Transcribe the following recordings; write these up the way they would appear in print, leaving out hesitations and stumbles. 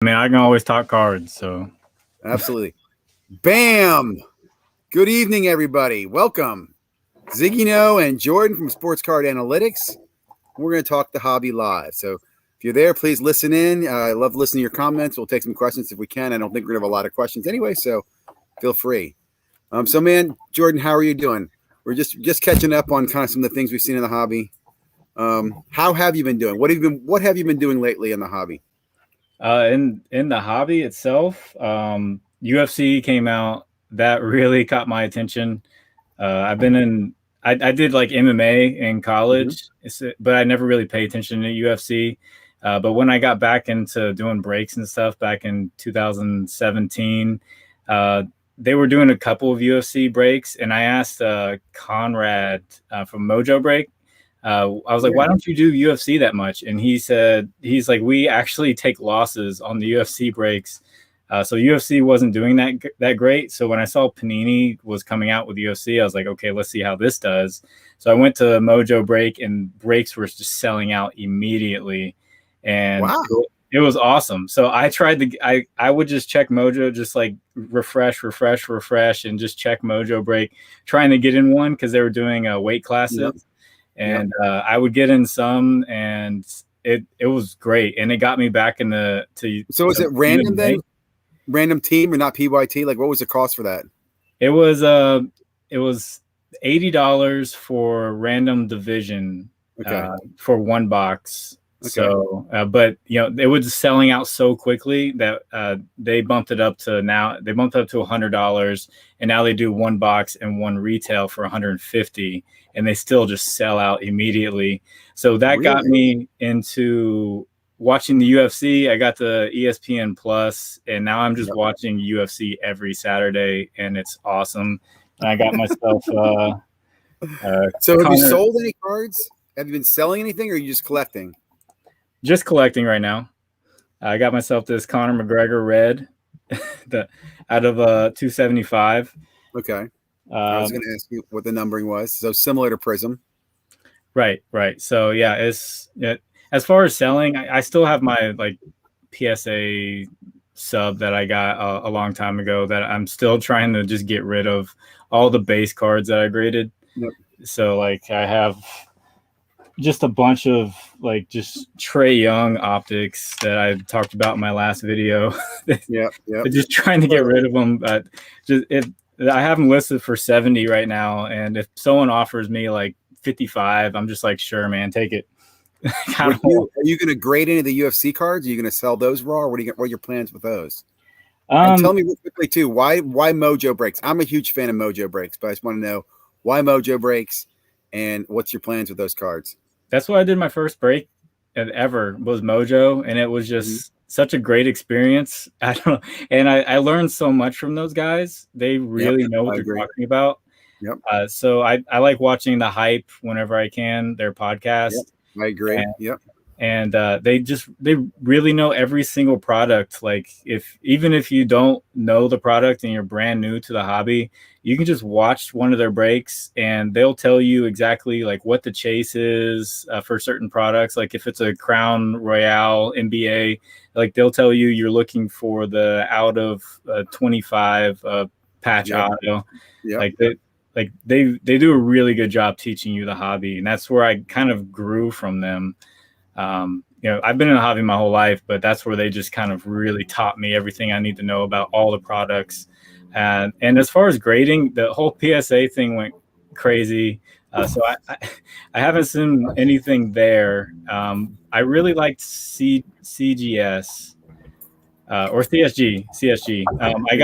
I mean, I can always talk cards, so. Absolutely. Bam! Good evening, everybody. Welcome. Ziggy No and Jordan from Sports Card Analytics. We're going to talk the hobby live. So if you're there, please listen in. I love listening to your comments. We'll take some questions if we can. I don't think we're going to have a lot of questions anyway, so feel free. Man, Jordan, how are you doing? We're just catching up on kind of some of the things we've seen in the hobby. How have you been doing? What have you been doing lately in the hobby? In the hobby itself, UFC came out. That really caught my attention. I did like MMA in college, but I never really paid attention to UFC. But when I got back into doing breaks and stuff back in 2017, they were doing a couple of UFC breaks, and I asked Conrad from Mojo Break. I was like, why don't you do UFC that much? And he's like, we actually take losses on the UFC breaks. So UFC wasn't doing that great. So when I saw Panini was coming out with UFC, I was like, okay, let's see how this does. So I went to Mojo Break, and breaks were just selling out immediately. And wow. It was awesome. So I tried I would just check Mojo, just like refresh, and just check Mojo Break, trying to get in one because they were doing weight classes. Yep. And I would get in some, and it was great, and it got me back in the to. So is it random then? Random team or not PYT? Like, what was the cost for that? It was $80 for random division for one box. Okay. So, but it was selling out so quickly that they bumped it up to $100, and now they do one box and one retail for $150, and they still just sell out immediately. So that got me into watching the UFC. I got the ESPN Plus, and now I'm just watching UFC every Saturday, and it's awesome. And I got myself. So have you sold any cards? Have you been selling anything, or are you just collecting? Just collecting right now. I got myself this Conor McGregor red out of 275. Okay. I was going to ask you what the numbering was. So similar to Prism. Right. So yeah, as far as selling, I still have my PSA sub that I got a long time ago that I'm still trying to just get rid of all the base cards that I graded. Yep. So I have just a bunch of just Trae Young optics that I talked about in my last video. Yeah. Just trying to get rid of them. But I have them listed for 70 right now, and if someone offers me 55, I'm just like, sure, man, take it. Are you going to grade any of the UFC cards? Are you going to sell those raw, or what are your plans with those? And tell me real quickly too, why Mojo Breaks? I'm a huge fan of Mojo Breaks, but I just want to know why Mojo Breaks and what's your plans with those cards. That's why I did my first break ever was Mojo, and it was just such a great experience. I don't know, and I learned so much from those guys. They really know what they're talking about. Yep. So I like watching the Hype whenever I can, their podcast. Yep. I agree. And they really know every single product. Even if you don't know the product and you're brand new to the hobby, you can just watch one of their breaks, and they'll tell you exactly what the chase is for certain products. Like if it's a Crown Royale NBA, they'll tell you you're looking for the out of 25 patch auto. They do a really good job teaching you the hobby, and that's where I kind of grew from them. I've been in the hobby my whole life, but that's where they just kind of really taught me everything I need to know about all the products. And as far as grading, the whole PSA thing went crazy. So I haven't seen anything there. I really liked CGS. Or CSG. I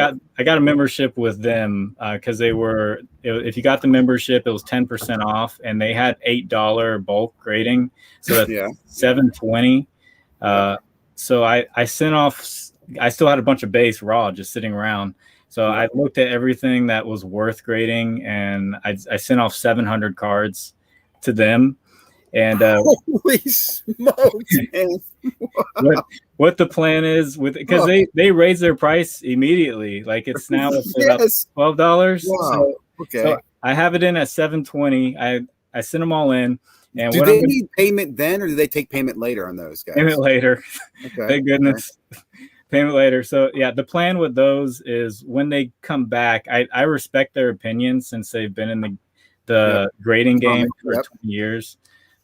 got a membership with them because if you got the membership, it was 10% off, and they had $8 bulk grading, so that's $720. So I sent off. I still had a bunch of base raw just sitting around. So I looked at everything that was worth grading, and I sent off 700 cards to them. And holy smokes, man. What the plan is because they raised their price immediately. It's now about $12. Wow. So, okay. So I have it in at $720. I sent them all in. And do they need payment then, or do they take payment later on those guys? Payment later. Okay. Thank goodness. Payment later. So yeah, the plan with those is when they come back, I respect their opinion since they've been in Yep. the grading game for Yep. 20 years.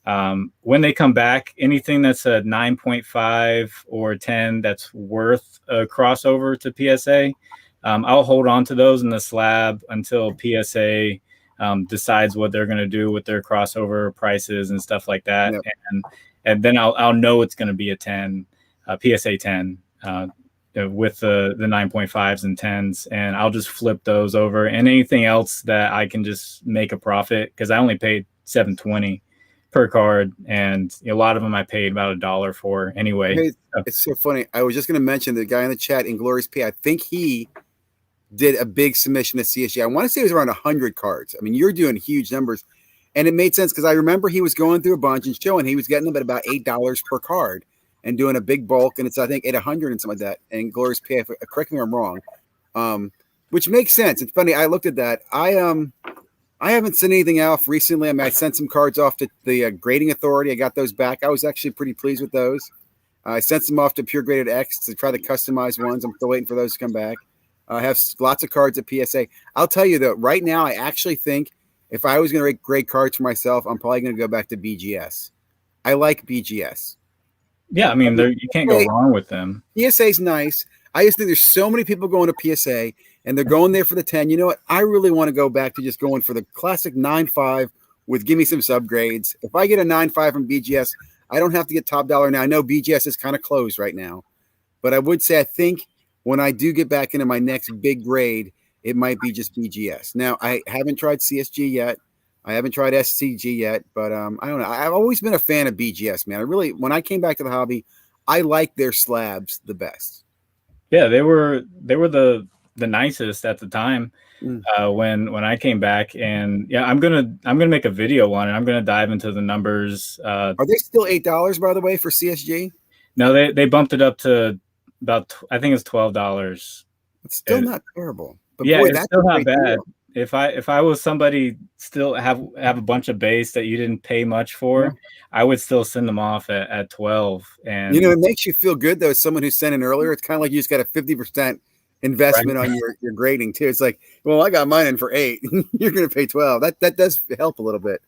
When they come back, anything that's a 9.5 or 10 that's worth a crossover to PSA, I'll hold on to those in the slab until PSA decides what they're going to do with their crossover prices and stuff like that. Yep. And then I'll know it's going to be a 10, PSA 10. With the 9.5s and 10s, and I'll just flip those over, and anything else that I can just make a profit, because I only paid $7.20 per card, and a lot of them I paid about $1 for anyway. Hey, it's so funny. I was just going to mention the guy in the chat, Inglorious P. I think he did a big submission to CSG. I want to say it was around 100 cards. I mean, you're doing huge numbers, and it made sense because I remember he was going through a bunch and showing he was getting them at about $8 per card and doing a big bulk, and it's I think 800 and something like that. And Glorious P, correct me if I'm wrong, which makes sense. It's funny. I looked at that. I haven't sent anything else recently. I mean, I sent some cards off to the Grading Authority. I got those back. I was actually pretty pleased with those. I sent some off to Pure Graded X to try the customized ones. I'm still waiting for those to come back. I have lots of cards at PSA. I'll tell you though, right now, I actually think if I was going to grade cards for myself, I'm probably going to go back to BGS. I like BGS. Yeah, I mean, you can't go wrong with them. PSA is nice. I just think there's so many people going to PSA, and they're going there for the 10. You know what? I really want to go back to just going for the classic 9.5 with give me some subgrades. If I get a 9.5 from BGS, I don't have to get top dollar now. I know BGS is kind of closed right now, but I would say I think when I do get back into my next big grade, it might be just BGS. Now, I haven't tried CSG yet. I haven't tried SCG yet, but I don't know. I've always been a fan of BGS, man. When I came back to the hobby, I liked their slabs the best. Yeah, they were the nicest at the time when I came back, and yeah, I'm gonna make a video on it. I'm gonna dive into the numbers. Are they still $8 by the way for CSG? No, they bumped it up to about I think it's $12. It's still not terrible, but yeah, boy, it's that's still not bad. Deal. If I was somebody still have a bunch of base that you didn't pay much for, I would still send them off at 12. And it makes you feel good though, as someone who sent in earlier. It's kind of like you just got a 50% investment on your grading too. It's like, well, I got mine in for 8. You're going to pay 12. That does help a little bit,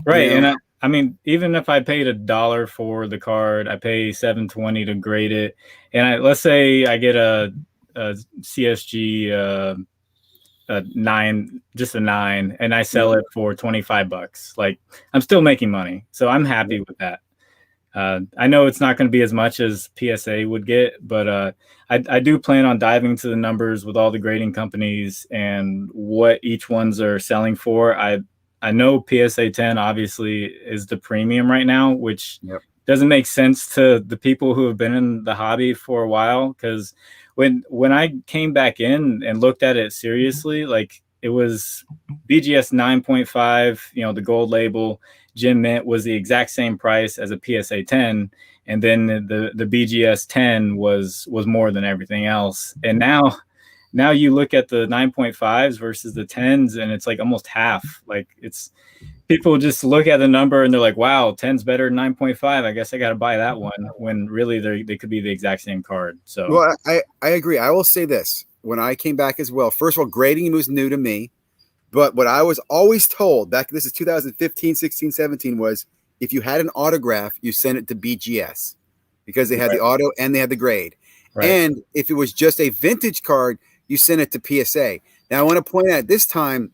right? And I mean, even if I paid $1 for the card, I pay $7.20 to grade it, and let's say I get a CSG. 9, just a 9, and I sell it for $25. Like, I'm still making money, so I'm happy with that. I know it's not going to be as much as PSA would get, but I do plan on diving to the numbers with all the grading companies and what each ones are selling for. I know PSA 10 obviously is the premium right now, which doesn't make sense to the people who have been in the hobby for a while, because when I came back in and looked at it seriously, like it was BGS 9.5, the gold label, Gem Mint was the exact same price as a PSA 10. And then the BGS 10 was more than everything else. And now you look at the 9.5s versus the 10s, and it's like almost half. Like, it's people just look at the number and they're like, wow, 10's better than 9.5. I guess I got to buy that one, when really they could be the exact same card. So, well, I agree. I will say this. When I came back as well, first of all, grading was new to me. But what I was always told back, this is 2015, 16, 17, was if you had an autograph, you sent it to BGS because they had the auto and they had the grade. Right. And if it was just a vintage card, you sent it to PSA. Now, I want to point out this time,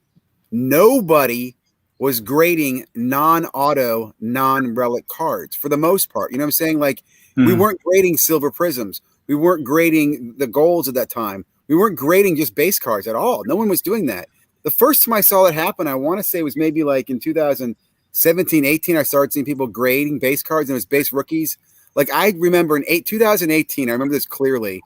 nobody was grading non-auto, non-relic cards for the most part. You know what I'm saying? Like, we weren't grading silver prisms. We weren't grading the golds at that time. We weren't grading just base cards at all. No one was doing that. The first time I saw it happen, I want to say was maybe like in 2017, 18, I started seeing people grading base cards, and it was base rookies. Like, I remember in 2018, I remember this clearly,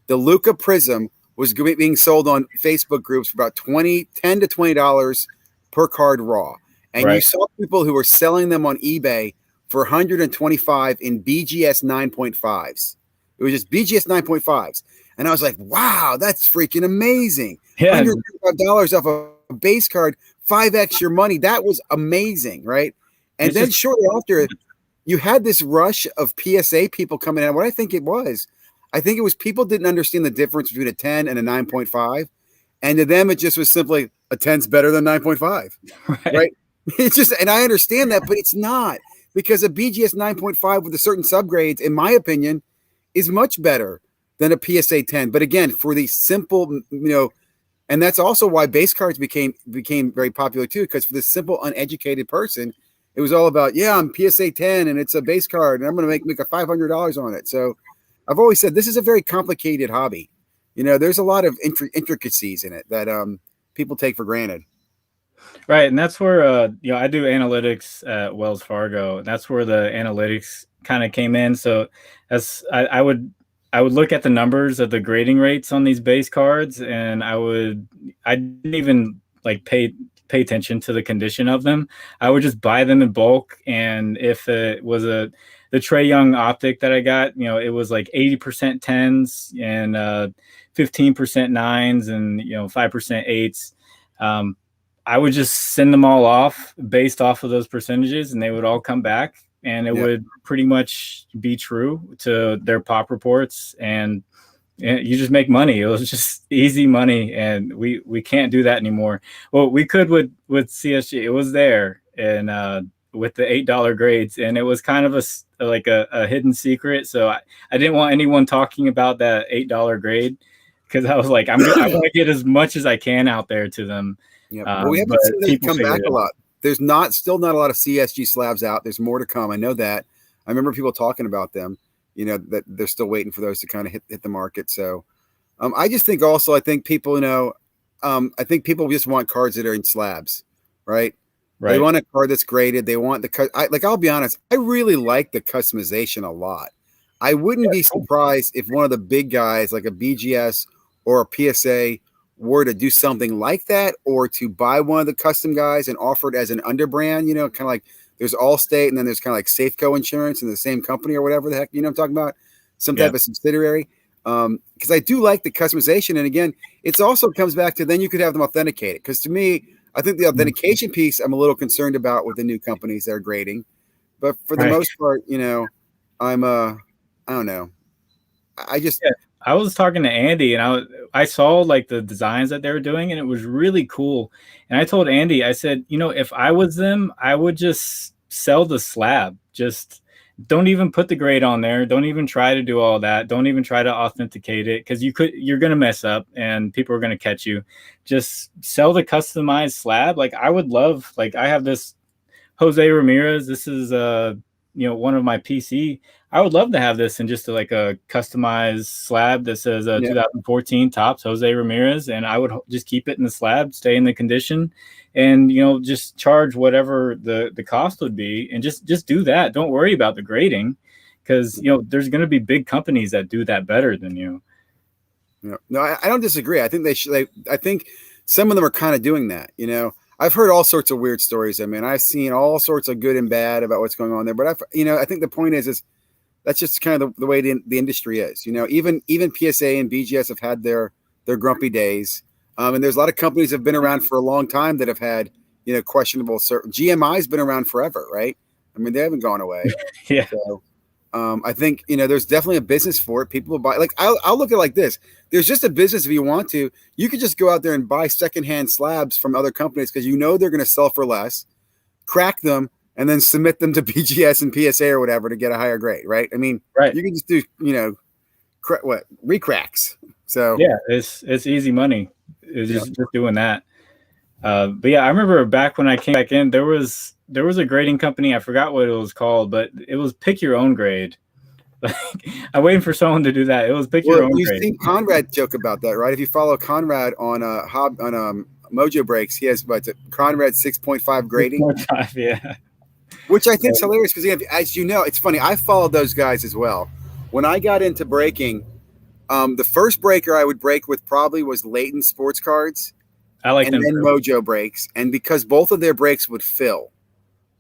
the Luka Prism was being sold on Facebook groups for about $10 to $20 per card raw. And you saw people who were selling them on eBay for $125 in BGS 9.5s. It was just BGS 9.5s. And I was like, wow, that's freaking amazing. Yeah. $125 off a base card, 5x your money. That was amazing, right? And then shortly after, you had this rush of PSA people coming in. What I think it was, I think it was people didn't understand the difference between a 10 and a 9.5. And to them, it just was simply a 10's better than 9.5, right? It's just, and I understand that, but it's not, because a BGS 9.5 with a certain subgrades, in my opinion, is much better than a PSA 10. But again, for the simple, and that's also why base cards became very popular too, because for the simple uneducated person, it was all about, yeah, I'm PSA 10 and it's a base card and I'm going to make a $500 on it. So I've always said this is a very complicated hobby. There's a lot of intricacies in it that people take for granted. Right, and that's where I do analytics at Wells Fargo. That's where the analytics kind of came in. So as I would look at the numbers of the grading rates on these base cards, and I didn't even like pay attention to the condition of them. I would just buy them in bulk, and if it was the Trae Young optic that I got, it was like 80% 10s and 15% 9s and 5% 8s. I would just send them all off based off of those percentages, and they would all come back, and it would pretty much be true to their pop reports, and you just make money. It was just easy money, and we can't do that anymore. Well, we could with CSG. It was there, and with the $8 grades, and it was kind of a hidden secret. So I didn't want anyone talking about that $8 grade, because I was like, I want to get as much as I can out there to them. Yeah, but we haven't seen them come back a lot. There's still not a lot of CSG slabs out. There's more to come. I know that. I remember people talking about them. That they're still waiting for those to kind of hit the market. So, I just think also, I think people, I think people just want cards that are in slabs, right? Right. They want a card that's graded. They want I'll be honest, I really like the customization a lot. I wouldn't be surprised if one of the big guys like a BGS or a PSA were to do something like that, or to buy one of the custom guys and offer it as an underbrand, kind of like there's Allstate and then there's kind of like Safeco Insurance in the same company or whatever the heck, I'm talking about, some type of subsidiary. Because I do like the customization. And again, it's also comes back to then you could have them authenticated. Because to me, I think the authentication piece I'm a little concerned about with the new companies that are grading. But for the most part, I'm I don't know. I was talking to Andy, and I saw like the designs that they were doing, and it was really cool. And I told Andy, I said, if I was them, I would just sell the slab. Just don't even put the grade on there. Don't even try to do all that. Don't even try to authenticate it, because you're going to mess up and people are going to catch you. Just sell the customized slab. Like I would love, like I have this Jose Ramirez. This is one of my PC. I would love to have this in just like a customized slab that says 2014 Topps Jose Ramirez, and I would just keep it in the slab, stay in the condition, and just charge whatever the cost would be, and just do that. Don't worry about the grading, because there's going to be big companies that do that better than you. No, I don't disagree. I think they should. I think some of them are kind of doing that. I've heard all sorts of weird stories. I mean, I've seen all sorts of good and bad about what's going on there. But I think the point is that's just kind of the way the industry is. Even PSA and BGS have had their grumpy days, and there's a lot of companies that have been around for a long time that have had questionable. GMI's been around forever, right? I mean, they haven't gone away. Yeah. So, I think there's definitely a business for it. People will buy. Like I'll look at it like this. There's just a business if you want to. You could just go out there and buy secondhand slabs from other companies because they're going to sell for less, crack them, and then submit them to BGS and PSA or whatever to get a higher grade, right? I mean, you can just do recracks. So yeah, it's easy money. It's just doing that. But yeah, I remember back when I came back in, there was a grading company. I forgot what it was called, but it was pick your own grade. I'm waiting for someone to do that. It was pick your own grade. You've seen Conrad joke about that, right? If you follow Conrad on Mojo Breaks, he has Conrad 6.5 grading. 6.5, yeah. Which I think is hilarious because, as you know, it's funny. I followed those guys as well. When I got into breaking, the first breaker I would break with probably was Leighton Sports Cards. I like them. And then Mojo Breaks. And because both of their breaks would fill.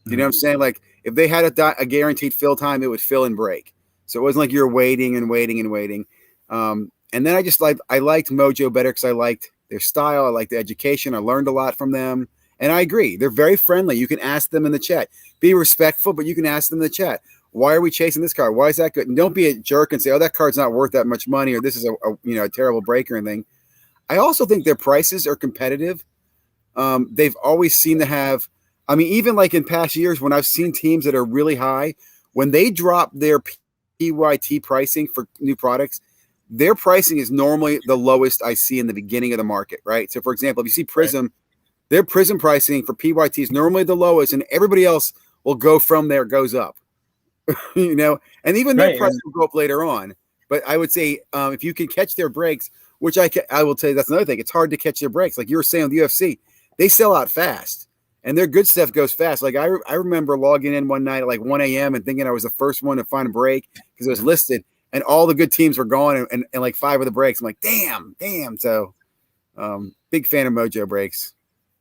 You know what I'm saying? Like if they had a guaranteed fill time, it would fill and break. So it wasn't like you're waiting and waiting and waiting. And then I liked Mojo better because I liked their style. I liked the education. I learned a lot from them. And I agree. They're very friendly. You can ask them in the chat. Be respectful, but you can ask them in the chat. why are we chasing this card? Why is that good? And don't be a jerk and say, oh, that card's not worth that much money, or this is a terrible break or anything. I also think their prices are competitive. They've always seemed to have, even like in past years when I've seen teams that are really high, when they drop their PYT pricing for new products, their pricing is normally the lowest I see in the beginning of the market, right? So, for example, if you see Prism, their Prism pricing for PYT is normally the lowest, and everybody else will go from there, goes up, and even their price will go up later on. But I would say if you can catch their breaks, which I will tell you, that's another thing. It's hard to catch their breaks. Like you were saying with the UFC, they sell out fast, and their good stuff goes fast. Like I remember logging in one night at like 1 a.m. and thinking I was the first one to find a break because it was listed, and all the good teams were gone, and like 5 of the breaks. I'm like, damn. So big fan of Mojo breaks.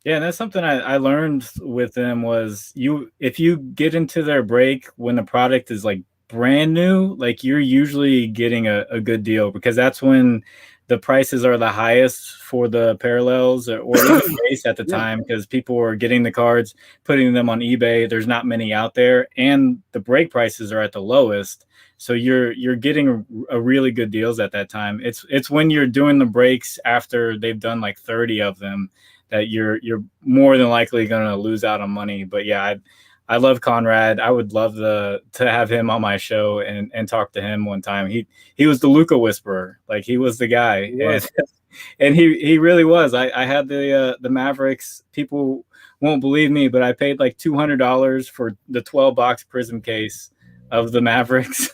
Yeah, and that's something I learned with them was if you get into their break when the product is like brand new, like you're usually getting a good deal because that's when the prices are the highest for the parallels or even base at the time because people were getting the cards, putting them on eBay. There's not many out there, and the break prices are at the lowest. So you're getting a really good deals at that time. It's when you're doing the breaks after they've done like 30 of them that you're more than likely going to lose out on money. But yeah, I love Conrad. I would love to have him on my show and talk to him one time. He was the Luka whisperer. Like he was the guy. And he really was. I had the Mavericks. People won't believe me, but I paid like $200 for the 12 box Prism case of the Mavericks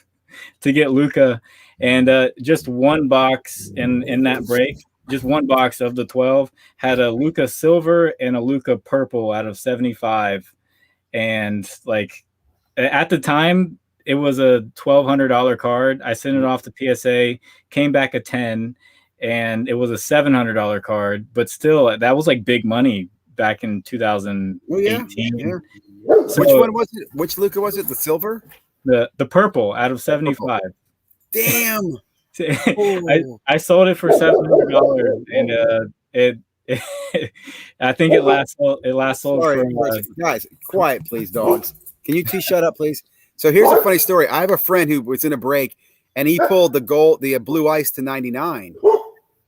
to get Luka, and just one box in that break. Just one box of the 12 had a Luka silver and a Luka purple out of 75. And like at the time, it was a $1,200 card. I sent it off to PSA, came back a 10, and it was a $700 card. But still, that was like big money back in 2018. So, which one was it? Which Luka was it? The silver? The purple out of 75. Damn. I sold it for $700, and I think it last sold. Sorry, guys, quiet, please, dogs. Can you two shut up, please? So here's a funny story. I have a friend who was in a break, and he pulled the blue ice to 99,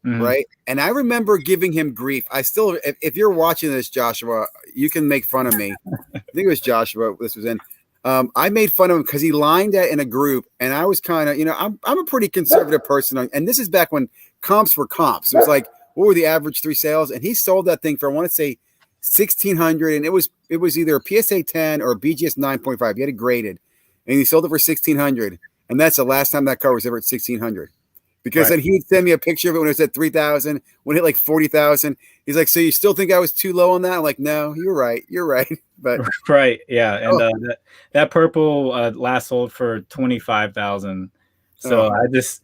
right? And I remember giving him grief. If you're watching this, Joshua, you can make fun of me. I think it was Joshua. This was in. I made fun of him because he lined that in a group, and I was kind of, I'm a pretty conservative person, and this is back when comps were comps. It was like, what were the average 3 sales? And he sold that thing for, I want to say, $1,600, and it was either a PSA 10 or a BGS 9.5. He had it graded, and he sold it for $1,600, and that's the last time that car was ever at $1,600. Because then he would send me a picture of it when it was at 3,000, when it hit like 40,000. He's like, so you still think I was too low on that? I'm like, no, you're right. But right, yeah, and that purple last sold for 25,000. So I just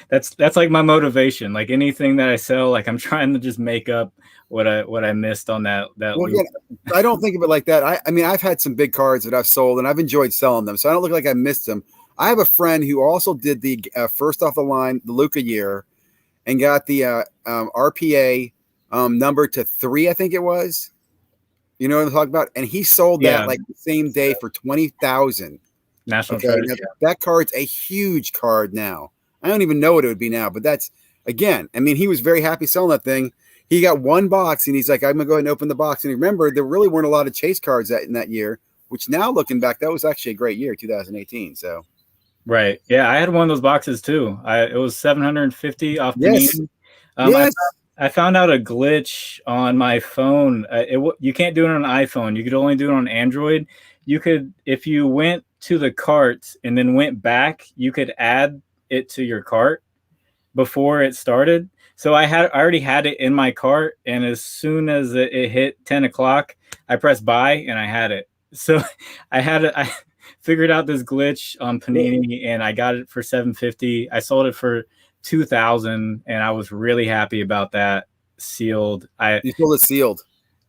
that's like my motivation. Like anything that I sell, like I'm trying to just make up what I missed on that. Well, yeah, I don't think of it like that. I've had some big cards that I've sold, and I've enjoyed selling them, so I don't look like I missed them. I have a friend who also did the first off the line, the Luka year, and got the RPA number to 3, I think it was. You know what I'm talking about? And he sold that like the same day for 20,000. National Treasure. That card's a huge card now. I don't even know what it would be now, but that's, again, he was very happy selling that thing. He got one box, and he's like, I'm going to go ahead and open the box. And remember, there really weren't a lot of chase cards in that year, which now looking back, that was actually a great year, 2018. So. Right. Yeah, I had one of those boxes too. It was $750 off Panini. Yes. I found out a glitch on my phone. You can't do it on an iPhone. You could only do it on Android. You could, if you went to the cart and then went back, you could add it to your cart before it started. So I already had it in my cart, and as soon as it hit 10 o'clock, I pressed buy and I had it. So I figured out this glitch on Panini, and I got it for $750. I sold it for $2,000, and I was really happy about that. Sealed. You sold it sealed.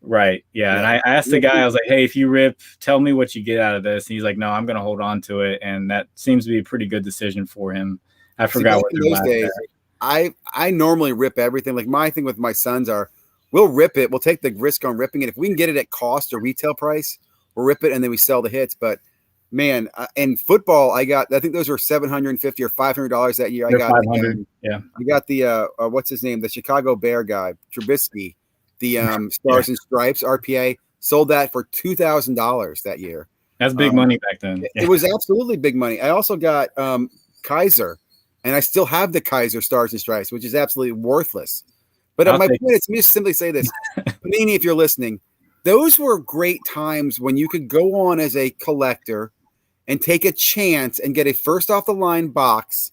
Right. Yeah. And I asked the guy, I was like, hey, if you rip, tell me what you get out of this. And he's like, no, I'm going to hold on to it. And that seems to be a pretty good decision for him. I forgot what those days. I normally rip everything. Like my thing with my sons we'll rip it. We'll take the risk on ripping it. If we can get it at cost or retail price, we'll rip it and then we sell the hits. But man, in football, I think those were $750 or $500 that year. They're 500. Yeah. I got the what's his name? The Chicago Bear guy, Trubisky, the Stars and Stripes RPA, sold that for $2,000 that year. That's big money back then. Yeah. It was absolutely big money. I also got Kaiser, and I still have the Kaiser Stars and Stripes, which is absolutely worthless. But my point is, me simply say this, Panini, if you're listening, those were great times when you could go on as a collector and take a chance and get a first off the line box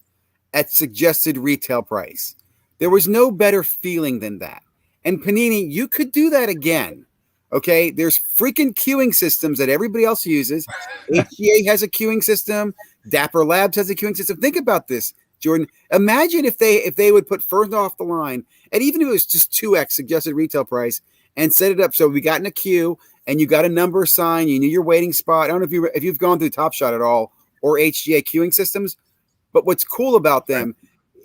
at suggested retail price. There was no better feeling than that. And Panini, you could do that again. Okay, there's freaking queuing systems that everybody else uses. HGA has a queuing system. Dapper Labs has a queuing system. Think about this, Jordan. Imagine if they would put first off the line, and even if it was just 2x suggested retail price, and set it up so we got in a queue and you got a number assigned, you knew your waiting spot. I don't know if you've gone through Top Shot at all or HGA queuing systems, but what's cool about them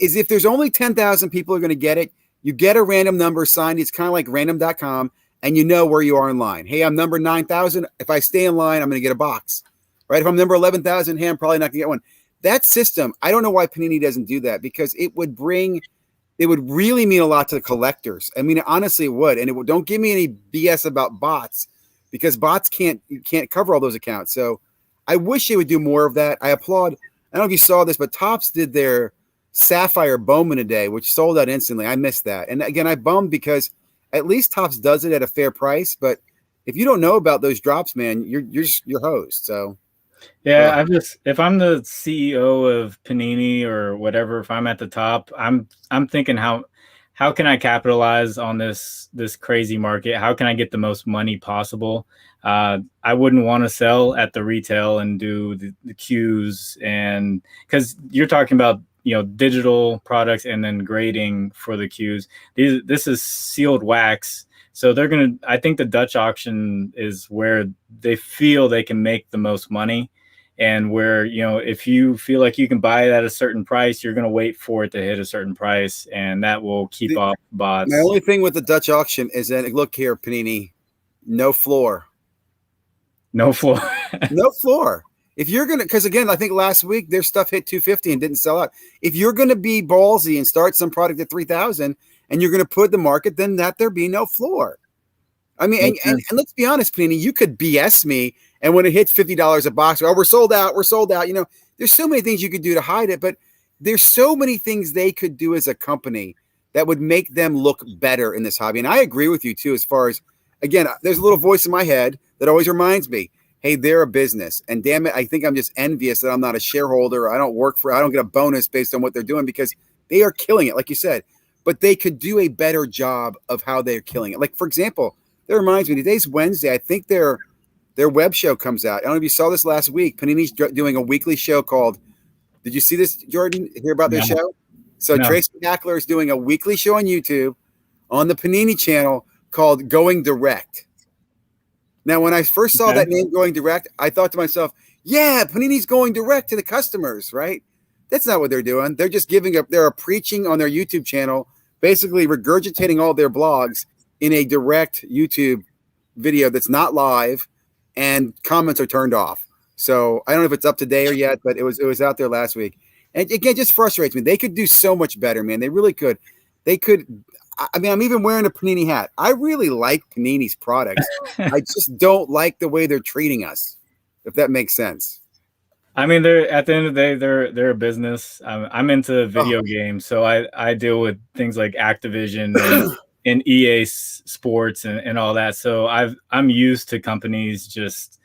is if there's only 10,000 people are going to get it, you get a random number assigned. It's kind of like random.com, and you know where you are in line. Hey, I'm number 9,000. If I stay in line, I'm going to get a box. Right? If I'm number 11,000, hey, I'm probably not going to get one. That system, I don't know why Panini doesn't do that, because it would really mean a lot to the collectors. I mean, honestly, it would. And don't give me any BS about bots, because bots can't cover all those accounts. So I wish they would do more of that. I applaud. I don't know if you saw this, but Topps did their Sapphire Bowman today, which sold out instantly. I missed that. And again, I bummed because at least Topps does it at a fair price. But if you don't know about those drops, man, you're hosed. So. Yeah, if I'm the CEO of Panini or whatever, if I'm at the top, I'm thinking how can I capitalize on this crazy market? How can I get the most money possible? I wouldn't want to sell at the retail and do the queues, and because you're talking about digital products and then grading for the queues. This is sealed wax. So I think the Dutch auction is where they feel they can make the most money, and where, if you feel like you can buy it at a certain price, you're going to wait for it to hit a certain price, and that will keep off bots. My only thing with the Dutch auction is that, look here, Panini, no floor. No floor. No floor. If you're going to, because again, I think last week their stuff hit 250 and didn't sell out. If you're going to be ballsy and start some product at 3,000, and you're going to put the market, then there be no floor. I mean, and let's be honest, Panini, you could BS me, and when it hits $50 a box, we're sold out. There's so many things you could do to hide it, but there's so many things they could do as a company that would make them look better in this hobby. And I agree with you too, as far as, again, there's a little voice in my head that always reminds me, hey, they're a business, and damn it, I think I'm just envious that I'm not a shareholder. I don't get a bonus based on what they're doing, because they are killing it, like you said. But they could do a better job of how they're killing it. Like, for example, that reminds me, today's Wednesday. I think their web show comes out. I don't know if you saw this last week. Panini's doing a weekly show called, did you see this, Jordan? Hear about their show? So no. Tracy Hackler is doing a weekly show on YouTube on the Panini channel called Going Direct. Now, when I first saw that name, Going Direct, I thought to myself, yeah, Panini's going direct to the customers, right? That's not what they're doing. They're just they're preaching on their YouTube channel, basically regurgitating all their blogs in a direct YouTube video that's not live, and comments are turned off. So I don't know if it's up to date or yet, but it was out there last week. And again, it just frustrates me. They could do so much better, man. They really could. They could. I mean, I'm even wearing a Panini hat. I really like Panini's products. I just don't like the way they're treating us, if that makes sense. I mean, they're at the end of the day, they're a business. I'm into video games, so I deal with things like Activision and EA Sports and all that. So I'm used to companies just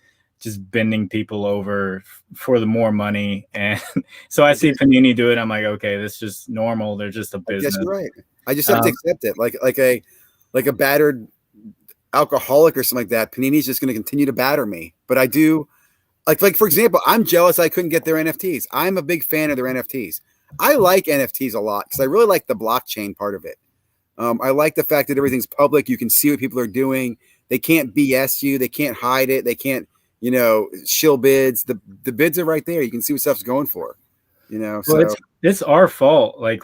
bending people over for the more money, and so I see Panini do it. I'm like, okay, this is just normal. They're just a business. Yes, you're right. I just have to accept it, like a battered alcoholic or something like that. Panini's just going to continue to batter me, but I do. Like for example, I'm jealous I couldn't get their NFTs. I'm a big fan of their NFTs. I like NFTs a lot because I really like the blockchain part of it. I like the fact that everything's public. You can see what people are doing. They can't BS you. They can't hide it. They can't, shill bids. The bids are right there. You can see what stuff's going for. So it's our fault. Like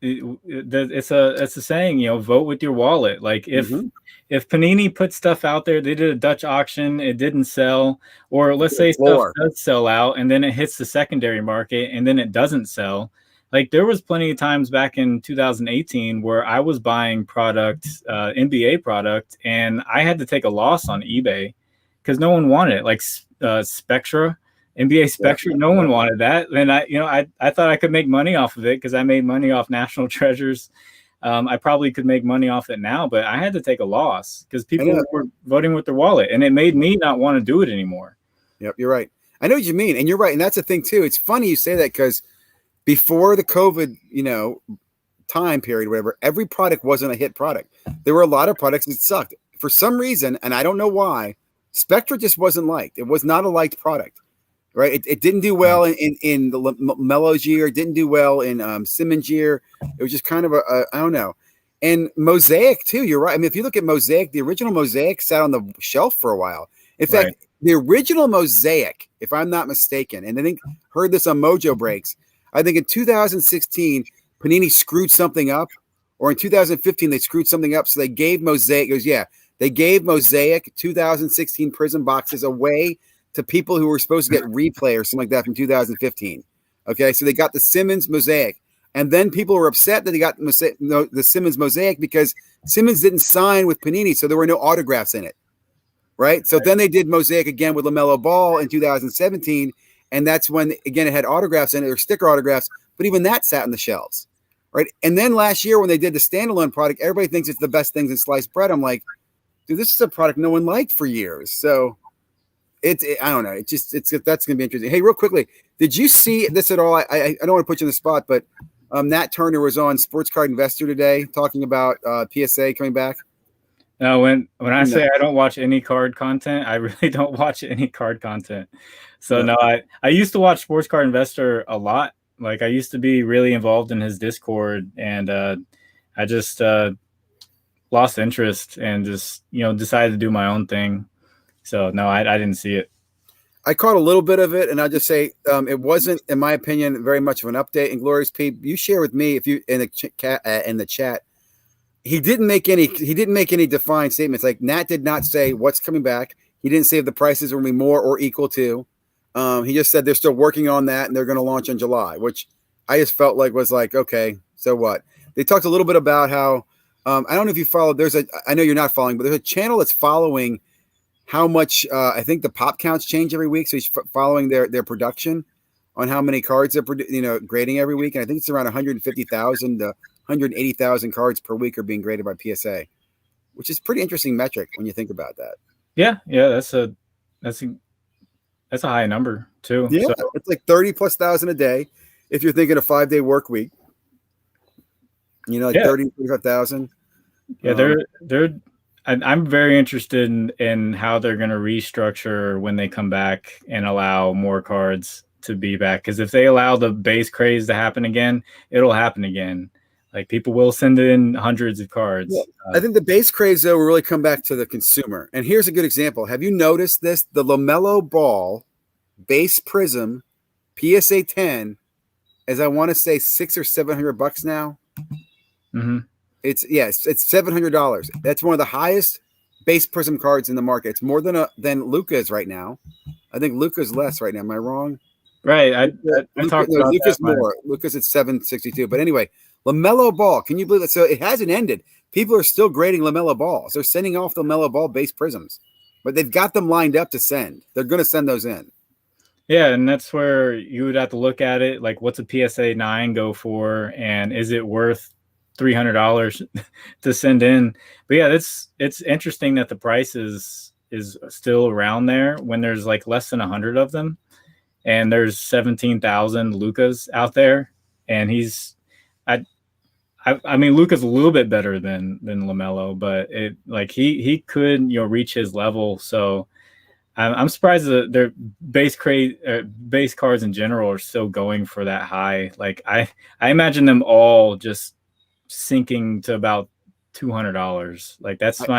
it's a saying, vote with your wallet. Like if Panini put stuff out there, they did a Dutch auction, it didn't sell, or let's say stuff does sell out and then it hits the secondary market and then it doesn't sell. Like there was plenty of times back in 2018 where I was buying product, NBA product, and I had to take a loss on eBay because no one wanted it. Like Spectra, NBA Spectra, no one wanted that. And I thought I could make money off of it because I made money off National Treasures. I probably could make money off it now, but I had to take a loss because people were voting with their wallet, and it made me not want to do it anymore. Yep, you're right. I know what you mean, and you're right. And that's the thing too. It's funny you say that because before the COVID, time period, whatever, every product wasn't a hit product. There were a lot of products that sucked for some reason, and I don't know why. Spectra just wasn't liked. It was not a liked product, right? It didn't do well in the LaMelo's year. It didn't do well in Simmons' year. It was just kind of I don't know. And Mosaic too. You're right. I mean, if you look at Mosaic, the original Mosaic sat on the shelf for a while. In fact, the original Mosaic, if I'm not mistaken, and I think heard this on Mojo Breaks. I think in 2016, Panini screwed something up, or in 2015, they screwed something up. So they gave Mosaic, they gave Mosaic 2016 Prism boxes away to people who were supposed to get replay or something like that from 2015. Okay, so they got the Simmons Mosaic. And then people were upset that they got the Simmons Mosaic because Simmons didn't sign with Panini, so there were no autographs in it. Right? So then they did Mosaic again with LaMelo Ball in 2017. And that's when, again, it had autographs in it or sticker autographs, but even that sat on the shelves, right? And then last year when they did the standalone product, everybody thinks it's the best things in sliced bread. I'm like, dude, this is a product no one liked for years. So I don't know. That's going to be interesting. Hey, real quickly, did you see this at all? I don't want to put you on the spot, but Nat Turner was on Sports Card Investor today talking about PSA coming back. No, when I say I don't watch any card content, I really don't watch any card content. So no, I used to watch Sports Card Investor a lot. Like I used to be really involved in his Discord, and I just lost interest and just decided to do my own thing. So no, I didn't see it. I caught a little bit of it, and I'll just say it wasn't, in my opinion, very much of an update. And Glorious Pete, you share with me if you in the chat. He didn't make any defined statements. Like Nat did not say what's coming back. He didn't say if the prices will be more or equal to. He just said they're still working on that and they're going to launch in July, which I just felt like was like, okay, so what? They talked a little bit about how I don't know if you followed. I know you're not following, but there's a channel that's following how much I think the pop counts change every week. So he's following their production on how many cards they're grading every week, and I think it's around 150,000 to 180,000 cards per week are being graded by PSA, which is pretty interesting metric when you think about that. Yeah, that's a high number too. Yeah, so it's like 30,000+ a day if you're thinking a 5-day work week. 30,000-35,000. Yeah, I'm very interested in how they're going to restructure when they come back and allow more cards to be back. Because if they allow the base craze to happen again, it'll happen again. Like people will send in hundreds of cards. Yeah, I think the base craze though will really come back to the consumer. And here's a good example. Have you noticed this? The LaMelo Ball base Prism PSA 10, as I want to say, $600 or $700 now. Mm-hmm. It's $700. That's one of the highest base Prism cards in the market. It's more than Luka's right now. I think Luka's less right now. Am I wrong? Right. I talked about Luka's more. Luka's at $762. But anyway, LaMelo Ball. Can you believe that? So it hasn't ended. People are still grading LaMelo Balls. They're sending off the LaMelo Ball base Prisms, but they've got them lined up to send. They're going to send those in. Yeah, and that's where you would have to look at it. Like, what's a PSA 9 go for, and is it worth $300 to send in? But yeah, it's interesting that the price is still around there when there's like less than 100 of them, and there's 17,000 Lukas out there, and I mean, Luka's a little bit better than LaMelo, but he could reach his level. So I'm surprised that their base cards in general are still going for that high. Like I imagine them all just sinking to about $200. Like that's where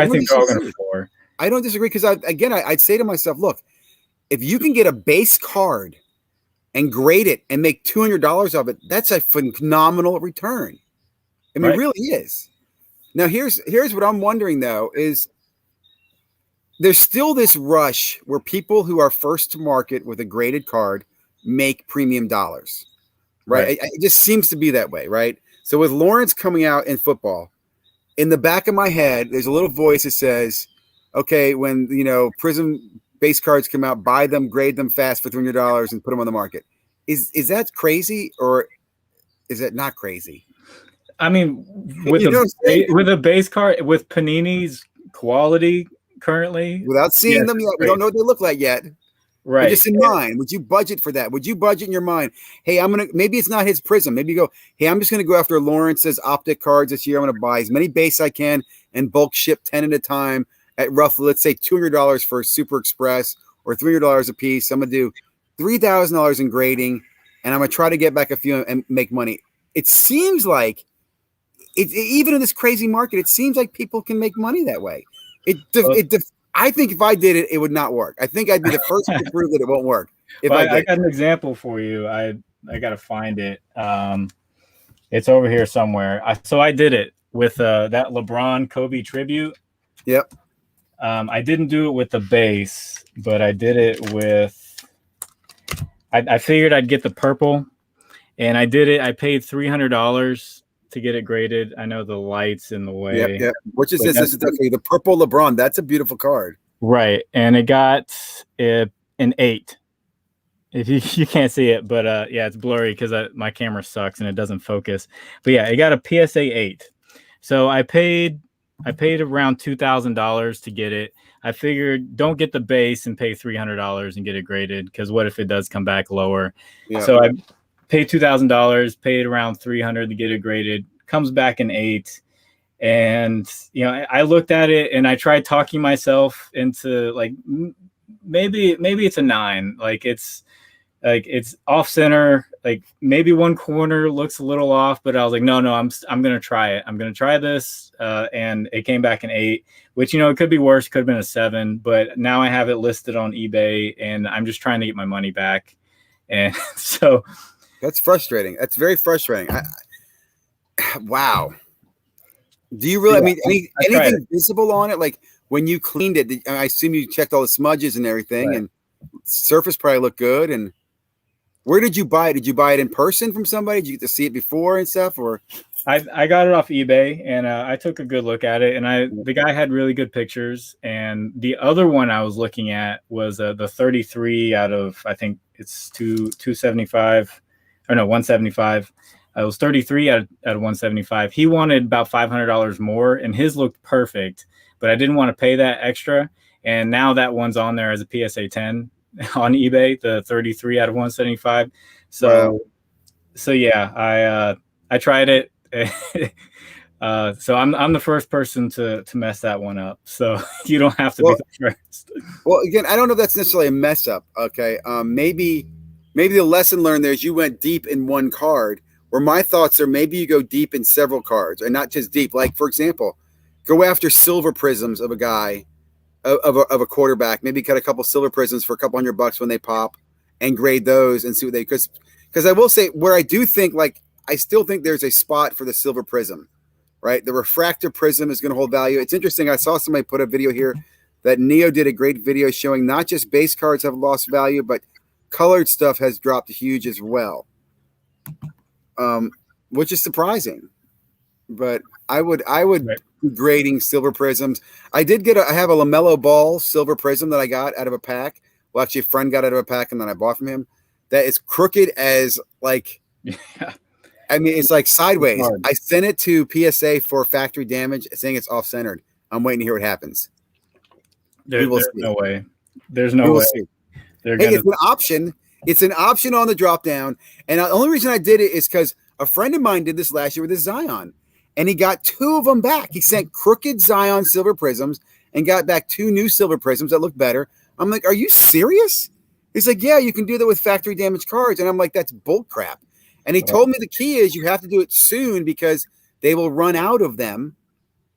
I think they're all going to for. I don't disagree because I'd say to myself, look, if you can get a base card and grade it and make $200 of it, that's a phenomenal return. I mean, Right. it really is. Now, here's what I'm wondering, though, is there's still this rush where people who are first to market with a graded card make premium dollars, right? It just seems to be that way, right? So with Lawrence coming out in football, in the back of my head, there's a little voice that says, okay, when, Prism base cards come out, buy them, grade them fast for $300 and put them on the market. Is that crazy, or is that not crazy? I mean, with a base card, with Panini's quality currently, without seeing them yet, we don't know what they look like yet. Right. But just in mind, would you budget for that? Would you budget in your mind? Hey, maybe it's not his Prism. Maybe you go, hey, I'm just going to go after Lawrence's optic cards this year. I'm going to buy as many base I can and bulk ship 10 at a time at roughly, let's say $200 for Super Express or $300 a piece. I'm going to do $3,000 in grading, and I'm going to try to get back a few and make money. It seems like even in this crazy market, it seems like people can make money that way. I think if I did it, it would not work. I think I'd be the first to prove that it won't work. I got an example for you. I got to find it. It's over here somewhere. So I did it with that LeBron Kobe tribute. Yep. I didn't do it with the base, but I did it with. I figured I'd get the purple, and I did it. I paid $300 to get it graded. I know the light's in the way. Yep. Which is this? Okay, the purple LeBron. That's a beautiful card. Right, and it got an 8. If you can't see it, but yeah, it's blurry because my camera sucks and it doesn't focus. But yeah, it got a PSA 8. So I paid around $2,000 to get it. I figured don't get the base and pay $300 and get it graded, because what if it does come back lower? Yeah. So I paid $2,000, paid around $300 to get it graded, comes back an 8. And, I looked at it and I tried talking myself into like, maybe it's a 9. Like it's off center. Like maybe one corner looks a little off, but I was like, no, I'm going to try it. I'm going to try this. And it came back an 8, which, it could be worse. Could have been a 7, but now I have it listed on eBay and I'm just trying to get my money back. And so that's frustrating. That's very frustrating. Wow. Do you really? I mean, anything visible on it? Like when you cleaned it, I assume you checked all the smudges and everything, and the surface probably looked good. And where did you buy it? Did you buy it in person from somebody? Did you get to see it before and stuff? Or I got it off eBay, and I took a good look at it. And the guy had really good pictures. And the other one I was looking at was the 33 out of, I think it's 275, or no, 175. It was 33 out of 175. He wanted about $500 more, and his looked perfect, but I didn't want to pay that extra. And now that one's on there as a PSA 10 on eBay, the 33 out of 175. So yeah, I tried it. So I'm the first person to mess that one up. So you don't have to be the first. Well, again, I don't know if that's necessarily a mess up. Okay, maybe the lesson learned there is you went deep in one card. Where my thoughts are, maybe you go deep in several cards, and not just deep. Like, for example, go after silver prisms of a guy, of a quarterback. Maybe cut a couple silver prisms for a couple $100 when they pop, and grade those and see what they. Because I will say, where I do think, like, I still think there's a spot for the silver prism, right? The refractor prism is going to hold value. It's interesting. I saw somebody put a video here that Neo did a great video showing not just base cards have lost value, but colored stuff has dropped huge as well. Which is surprising, but I would be grading silver prisms. I have a LaMelo Ball silver prism that I got out of a pack. Well, actually a friend got out of a pack and then I bought from him, that is crooked as like, I mean, it's like sideways. I sent it to PSA for factory damage saying it's off centered. I'm waiting to hear what happens. There's no way. There's no way. It's an option. It's an option on the drop down. And the only reason I did it is because a friend of mine did this last year with his Zion, and he got 2 of them back. He sent crooked Zion silver prisms and got back 2 new silver prisms that look better. I'm like, are you serious? He's like, yeah, you can do that with factory damaged cards. And I'm like, that's bull crap. And he told me the key is you have to do it soon because they will run out of them.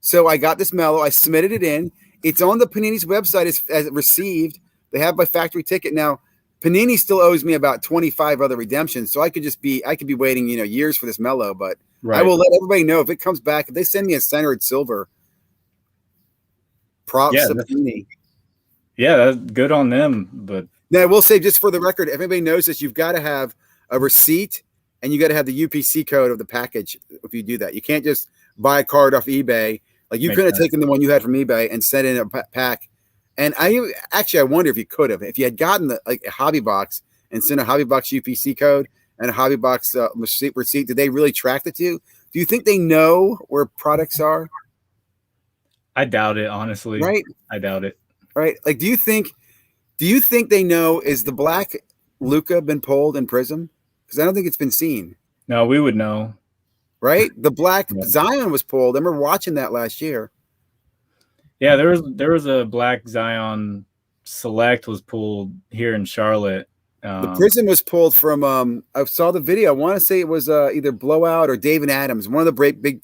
So I got this Mellow. I submitted it in. It's on the Panini's website as received. They have my factory ticket now. Panini still owes me about 25 other redemptions, so I could be waiting, years for this Mellow. But I Right. will let everybody know if it comes back. If they send me a centered silver, props Yeah. to Panini. Yeah. That's good on them. But Now I will say, just for the record, if anybody knows this, you've got to have a receipt and you got to have the UPC code of the package. If you do that, you can't just buy a card off eBay. Like, you Makes could have sense. taken the one you had from eBay and sent in a pack. And I wonder if you could have, if you had gotten a hobby box and sent a hobby box UPC code and a hobby box receipt, did they really track the two? Do you think they know where products are? I doubt it, honestly. Right. I doubt it. Right. Like, do you think they know, is the black Luca been pulled in Prism? Because I don't think it's been seen. No, we would know. Right. The black Yeah. Zion was pulled. I remember watching that last year. Yeah, there was a black Zion Select was pulled here in Charlotte. The Prism was pulled from I saw the video. I want to say it was either Blowout or David Adams. One of the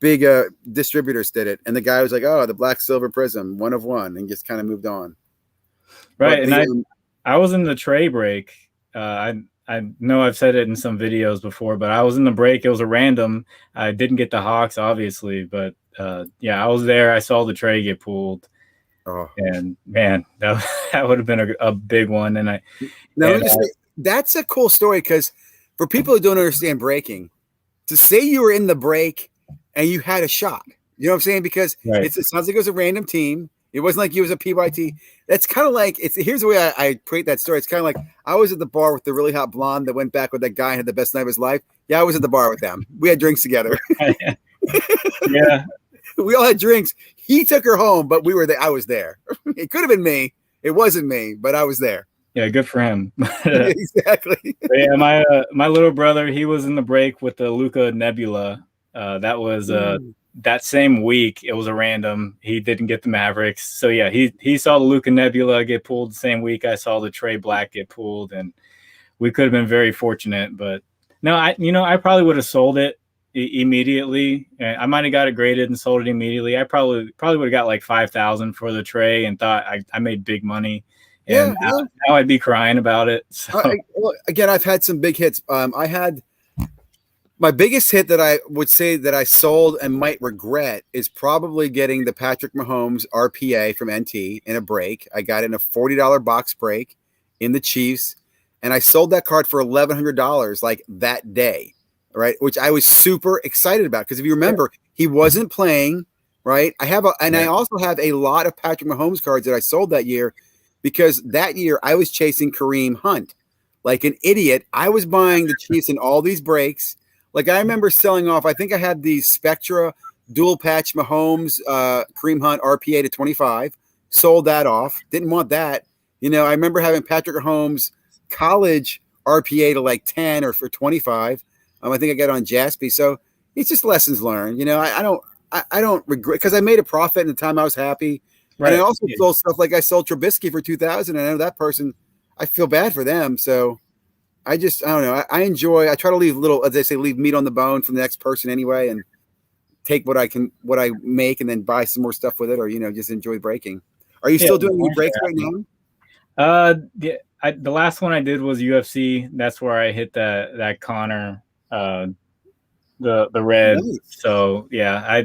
big distributors did it, and the guy was like, "Oh, the black silver Prism, 1 of 1," and just kind of moved on. Right, But and I was in the tray break. I know I've said it in some videos before, but I was in the break. It was a random. I didn't get the Hawks, obviously, but yeah, I was there. I saw the tray get pulled, and man, that would have been a big one. And that's a cool story, because for people who don't understand breaking, to say you were in the break and you had a shot, you know what I'm saying? Because right. It sounds like it was a random team. It wasn't like you was a PYT. That's kind of like, here's the way I create that story. It's kind of like, I was at the bar with the really hot blonde that went back with that guy and had the best night of his life. Yeah, I was at the bar with them. We had drinks together. Yeah. We all had drinks. He took her home, but we were there. I was there. It could have been me. It wasn't me, but I was there. Yeah, good for him. Exactly. Yeah, my little brother, he was in the break with the Luca Nebula. That was that same week. It was a random. He didn't get the Mavericks, so yeah, he saw the Luca Nebula get pulled the same week I saw the Trey Black get pulled, and we could have been very fortunate. But no, I probably would have sold it immediately. I might have got it graded and sold it immediately. I probably would have got like 5,000 for the tray and thought I made big money. And now I'd be crying about it. So. Again, I've had some big hits. I had my biggest hit that I would say that I sold and might regret is probably getting the Patrick Mahomes RPA from NT in a break. I got it in a $40 box break in the Chiefs, and I sold that card for $1,100 like that day, right? Which I was super excited about, because if you remember, he wasn't playing, right? I also have a lot of Patrick Mahomes cards that I sold that year, because that year I was chasing Kareem Hunt like an idiot. I was buying the Chiefs in all these breaks. Like, I remember selling off, I think I had the Spectra dual patch Mahomes Kareem Hunt RPA to 25, sold that off. Didn't want that. I remember having Patrick Mahomes college RPA to like 10 or for 25. I think I got it on Jaspy. So it's just lessons learned. I don't regret, because I made a profit in the time I was happy. Right. And I also sold stuff, like I sold Trubisky for 2,000. And I know that person, I feel bad for them. So I don't know. I try to leave as they say, leave meat on the bone for the next person anyway, and take what I make, and then buy some more stuff with it, or, just enjoy breaking. Are you still doing any breaks right now? The last one I did was UFC. That's where I hit that Connor, the red. Nice. So yeah,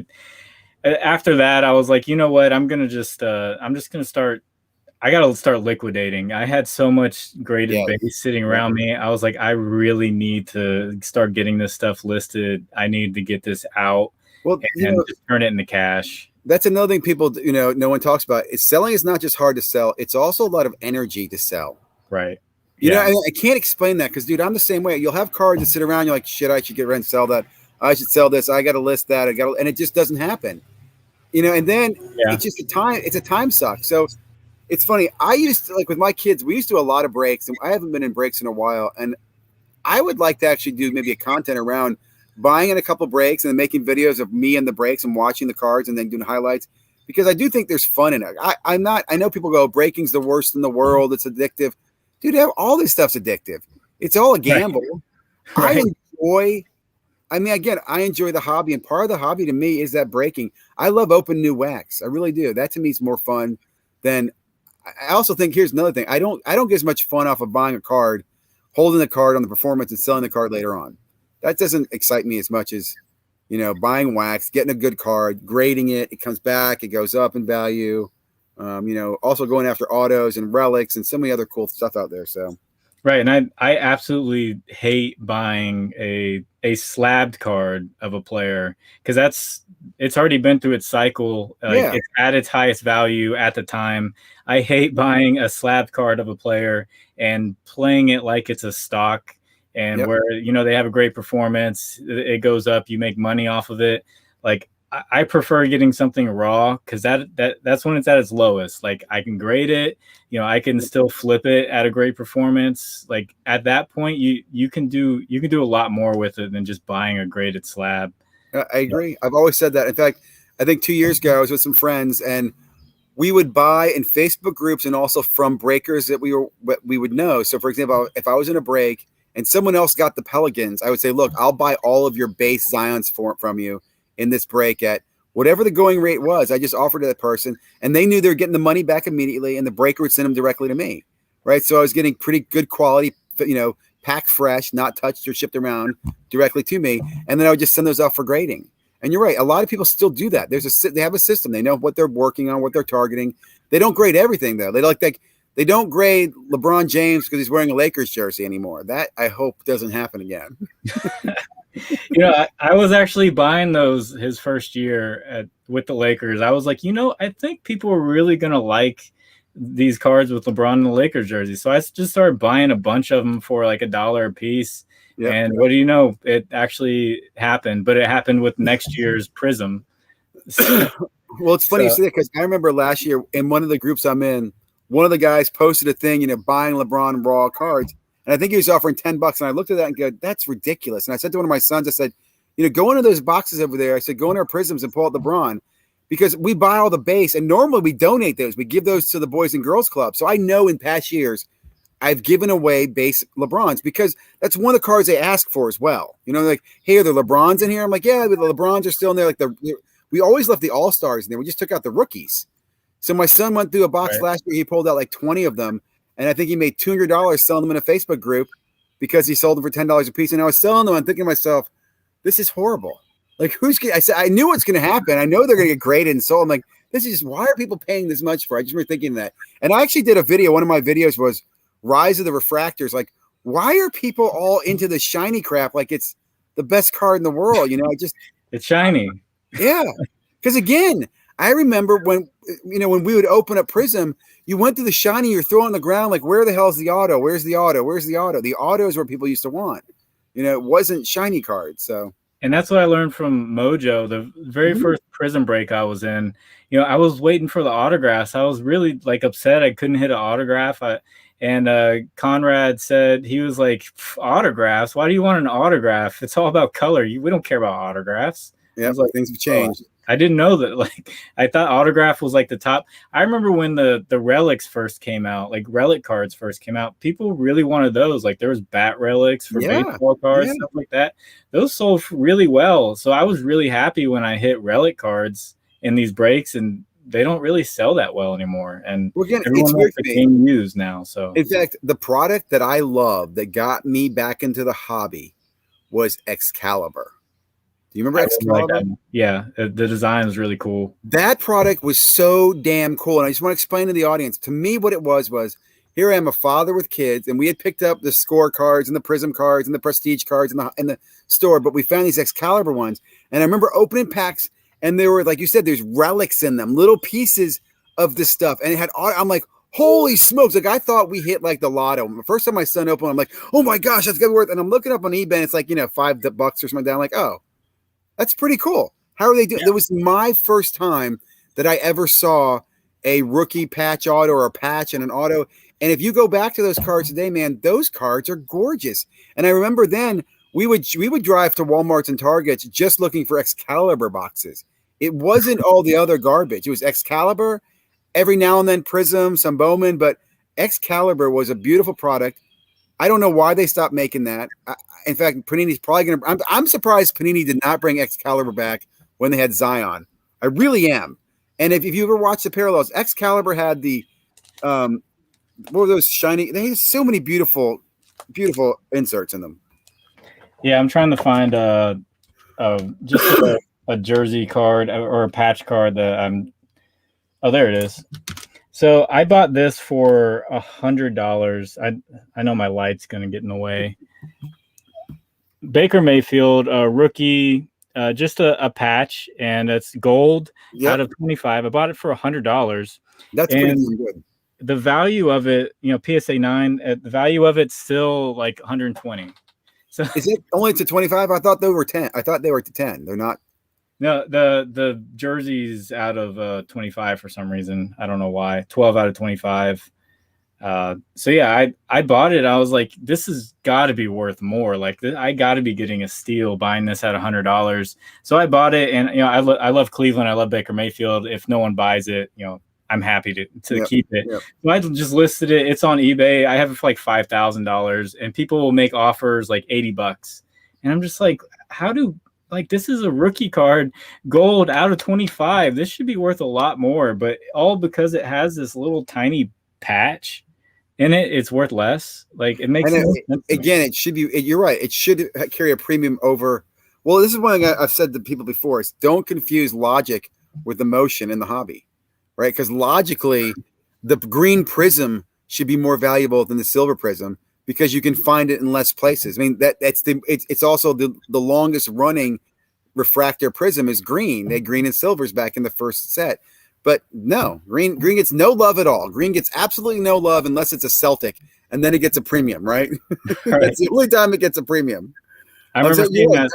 after that, I was like, you know what? I'm just gonna start. I gotta start liquidating. I had so much graded base sitting around me. I was like, I really need to start getting this stuff listed. I need to get this out, and just turn it into cash. That's another thing people, no one talks about. Selling is not just hard to sell; it's also a lot of energy to sell. Right. I can't explain that, because, dude, I'm the same way. You'll have cards that sit around. You're like, shit, I should get rid and sell that. I should sell this. I got to list that. And it just doesn't happen. And then it's just it's a time suck. So it's funny. I used to, like, with my kids, we used to do a lot of breaks, and I haven't been in breaks in a while. And I would like to actually do maybe a content around buying in a couple breaks and then making videos of me in the breaks and watching the cards and then doing highlights, because I do think there's fun in it. I know people go, breaking's the worst in the world. It's addictive. Dude, all this stuff's addictive. It's all a gamble. Right. I enjoy the hobby, and part of the hobby to me is that breaking. I love open new wax. I really do. That to me is more fun than I also think here's another thing. I don't get as much fun off of buying a card, holding the card on the performance, and selling the card later on. That doesn't excite me as much as, buying wax, getting a good card, grading it. It comes back, it goes up in value. Also going after autos and relics and so many other cool stuff out there. So. Right, and I absolutely hate buying a slabbed card of a player because it's already been through its cycle. It's at its highest value at the time. I hate buying a slabbed card of a player and playing it like it's a stock, and where they have a great performance, it goes up, you make money off of it. Like, I prefer getting something raw because that's when it's at its lowest. Like, I can grade it, I can still flip it at a great performance. Like, at that point, you can do a lot more with it than just buying a graded slab. I agree. I've always said that. In fact, I think 2 years ago I was with some friends and we would buy in Facebook groups and also from breakers that we would know. So, for example, if I was in a break and someone else got the Pelicans, I would say, "Look, I'll buy all of your base Zions from you in this break at whatever the going rate was." I just offered to that person and they knew they were getting the money back immediately and the breaker would send them directly to me. Right. So I was getting pretty good quality, pack fresh, not touched or shipped around directly to me. And then I would just send those off for grading. And you're right. A lot of people still do that. They have a system. They know what they're working on, what they're targeting. They don't grade everything though. They don't grade LeBron James because he's wearing a Lakers jersey anymore. That I hope doesn't happen again. I was actually buying those his first year with the Lakers. I was like, I think people are really going to like these cards with LeBron and the Lakers jersey. So I just started buying a bunch of them for like $1 a piece. Yep. And what do you know? It actually happened, but it happened with next year's Prism. Well, it's funny you say that because I remember last year in one of the groups I'm in, one of the guys posted a thing, buying LeBron raw cards. And I think he was offering $10. And I looked at that and go, that's ridiculous. And I said to one of my sons, I said, go into those boxes over there. I said, go into our Prisms and pull out LeBron because we buy all the base. And normally we donate those. We give those to the Boys and Girls Club. So I know in past years I've given away base LeBrons because that's one of the cards they ask for as well. Like, hey, are there LeBrons in here? I'm like, yeah, the LeBrons are still in there. Like we always left the All-Stars in there. We just took out the rookies. So my son went through a box last year. He pulled out like 20 of them. And I think he made $200 selling them in a Facebook group because he sold them for $10 a piece. And I was selling them. I'm thinking to myself, this is horrible. Like, I said, I knew what's going to happen. I know they're going to get graded and sold. I'm like, this is just, why are people paying this much for? I just remember thinking that. And I actually did a video. One of my videos was Rise of the Refractors. Like, why are people all into the shiny crap? Like it's the best card in the world. It's shiny. Yeah. Because again, I remember when we would open up Prism, you went to the shiny, you're throwing on the ground, like, where the hell is the auto? Where's the auto? Where's the auto? The auto is where people used to want. It wasn't shiny cards. So, and that's what I learned from Mojo. The very first Prism break I was in, I was waiting for the autographs. I was really like upset I couldn't hit an autograph. And Conrad said, he was like, autographs? Why do you want an autograph? It's all about color. We don't care about autographs. Yeah, I was like, things have changed. I didn't know that. Like, I thought autograph was like the top. I remember when the relics first came out, like relic cards first came out, people really wanted those. Like there was bat relics for baseball cards, stuff like that. Those sold really well. So I was really happy when I hit relic cards in these breaks, and they don't really sell that well anymore. And again, it's weird to being used now. So in fact, the product that I love that got me back into the hobby was Excalibur. Do you remember Excalibur? Like yeah, the design was really cool. That product was so damn cool. And I just want to explain to the audience, to me, what it was here I am, a father with kids, and we had picked up the score cards and the Prism cards and the prestige cards in the store, but we found these Excalibur ones. And I remember opening packs, and there were, like you said, there's relics in them, little pieces of this stuff. And it had, I'm like, holy smokes. Like, I thought we hit like the lotto. The first time my son opened, I'm like, oh my gosh, that's gonna be worth. And I'm looking up on eBay, and it's like, $5 or something down. I'm like, oh, that's pretty cool. How are they doing? Yeah. That was my first time that I ever saw a rookie patch auto or a patch and an auto. And if you go back to those cards today, man, those cards are gorgeous. And I remember then we would drive to Walmarts and Targets just looking for Excalibur boxes. It wasn't all the other garbage. It was Excalibur, every now and then Prism, some Bowman, but Excalibur was a beautiful product. I don't know why they stopped making that. In fact, Panini's probably going to. I'm surprised Panini did not bring Excalibur back when they had Zion. I really am. And if you ever watch the parallels, Excalibur had the What were those shiny? They have so many beautiful inserts in them. Yeah, I'm trying to find just a jersey card or a patch card that I'm. Oh, there it is. So I bought this for $100. I know my light's gonna get in the way. Baker Mayfield, a rookie, just a patch, and it's gold out of 25. I bought it for $100. That's pretty good. The value of it, PSA 9, the value of it's still like 120. So is it only to 25? I thought they were 10. I thought they were to 10. They're not. No, the jersey's out of 25 for some reason. I don't know why. 12 out of 25. So yeah, I bought it. I was like, this has got to be worth more. Like I got to be getting a steal buying this at $100. So I bought it, and I love Cleveland. I love Baker Mayfield. If no one buys it, I'm happy to keep it. Yep. So I just listed it. It's on eBay. I have it for like $5,000, and people will make offers like $80. And I'm just like, this is a rookie card, gold out of 25. This should be worth a lot more, but all because it has this little tiny patch in it, it's worth less. Like it makes sense. Again, it should be. You're right. It should carry a premium over. Well, this is one thing I've said to people before: is don't confuse logic with emotion in the hobby, right? Because logically, the green prism should be more valuable than the silver prism because you can find it in less places. I mean, it's also the longest running refractor prism is green. They had green and silvers back in the first set. But no, green gets no love at all. Green gets absolutely no love unless it's a Celtic, and then it gets a premium, right? That's the only time it gets a premium. I remember seeing that.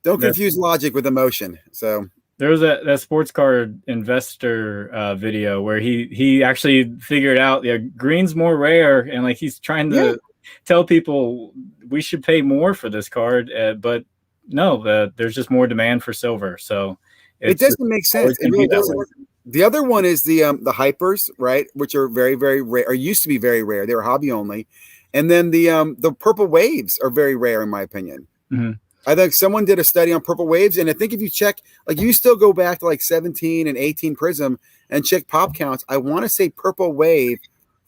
Don't confuse logic with emotion. So there was that sports card investor video where he actually figured out green's more rare, and like he's trying to tell people we should pay more for this card, but no, there's just more demand for silver. So it doesn't make sense. It really doesn't. The other one is the hypers, right, which are very, very rare, or used to be very rare. They were hobby only, and then the purple waves are very rare, in my opinion. Mm-hmm. I think someone did a study on purple waves, and I think if you check, like you still go back to like 17 and 18 prism and check pop counts, I want to say purple wave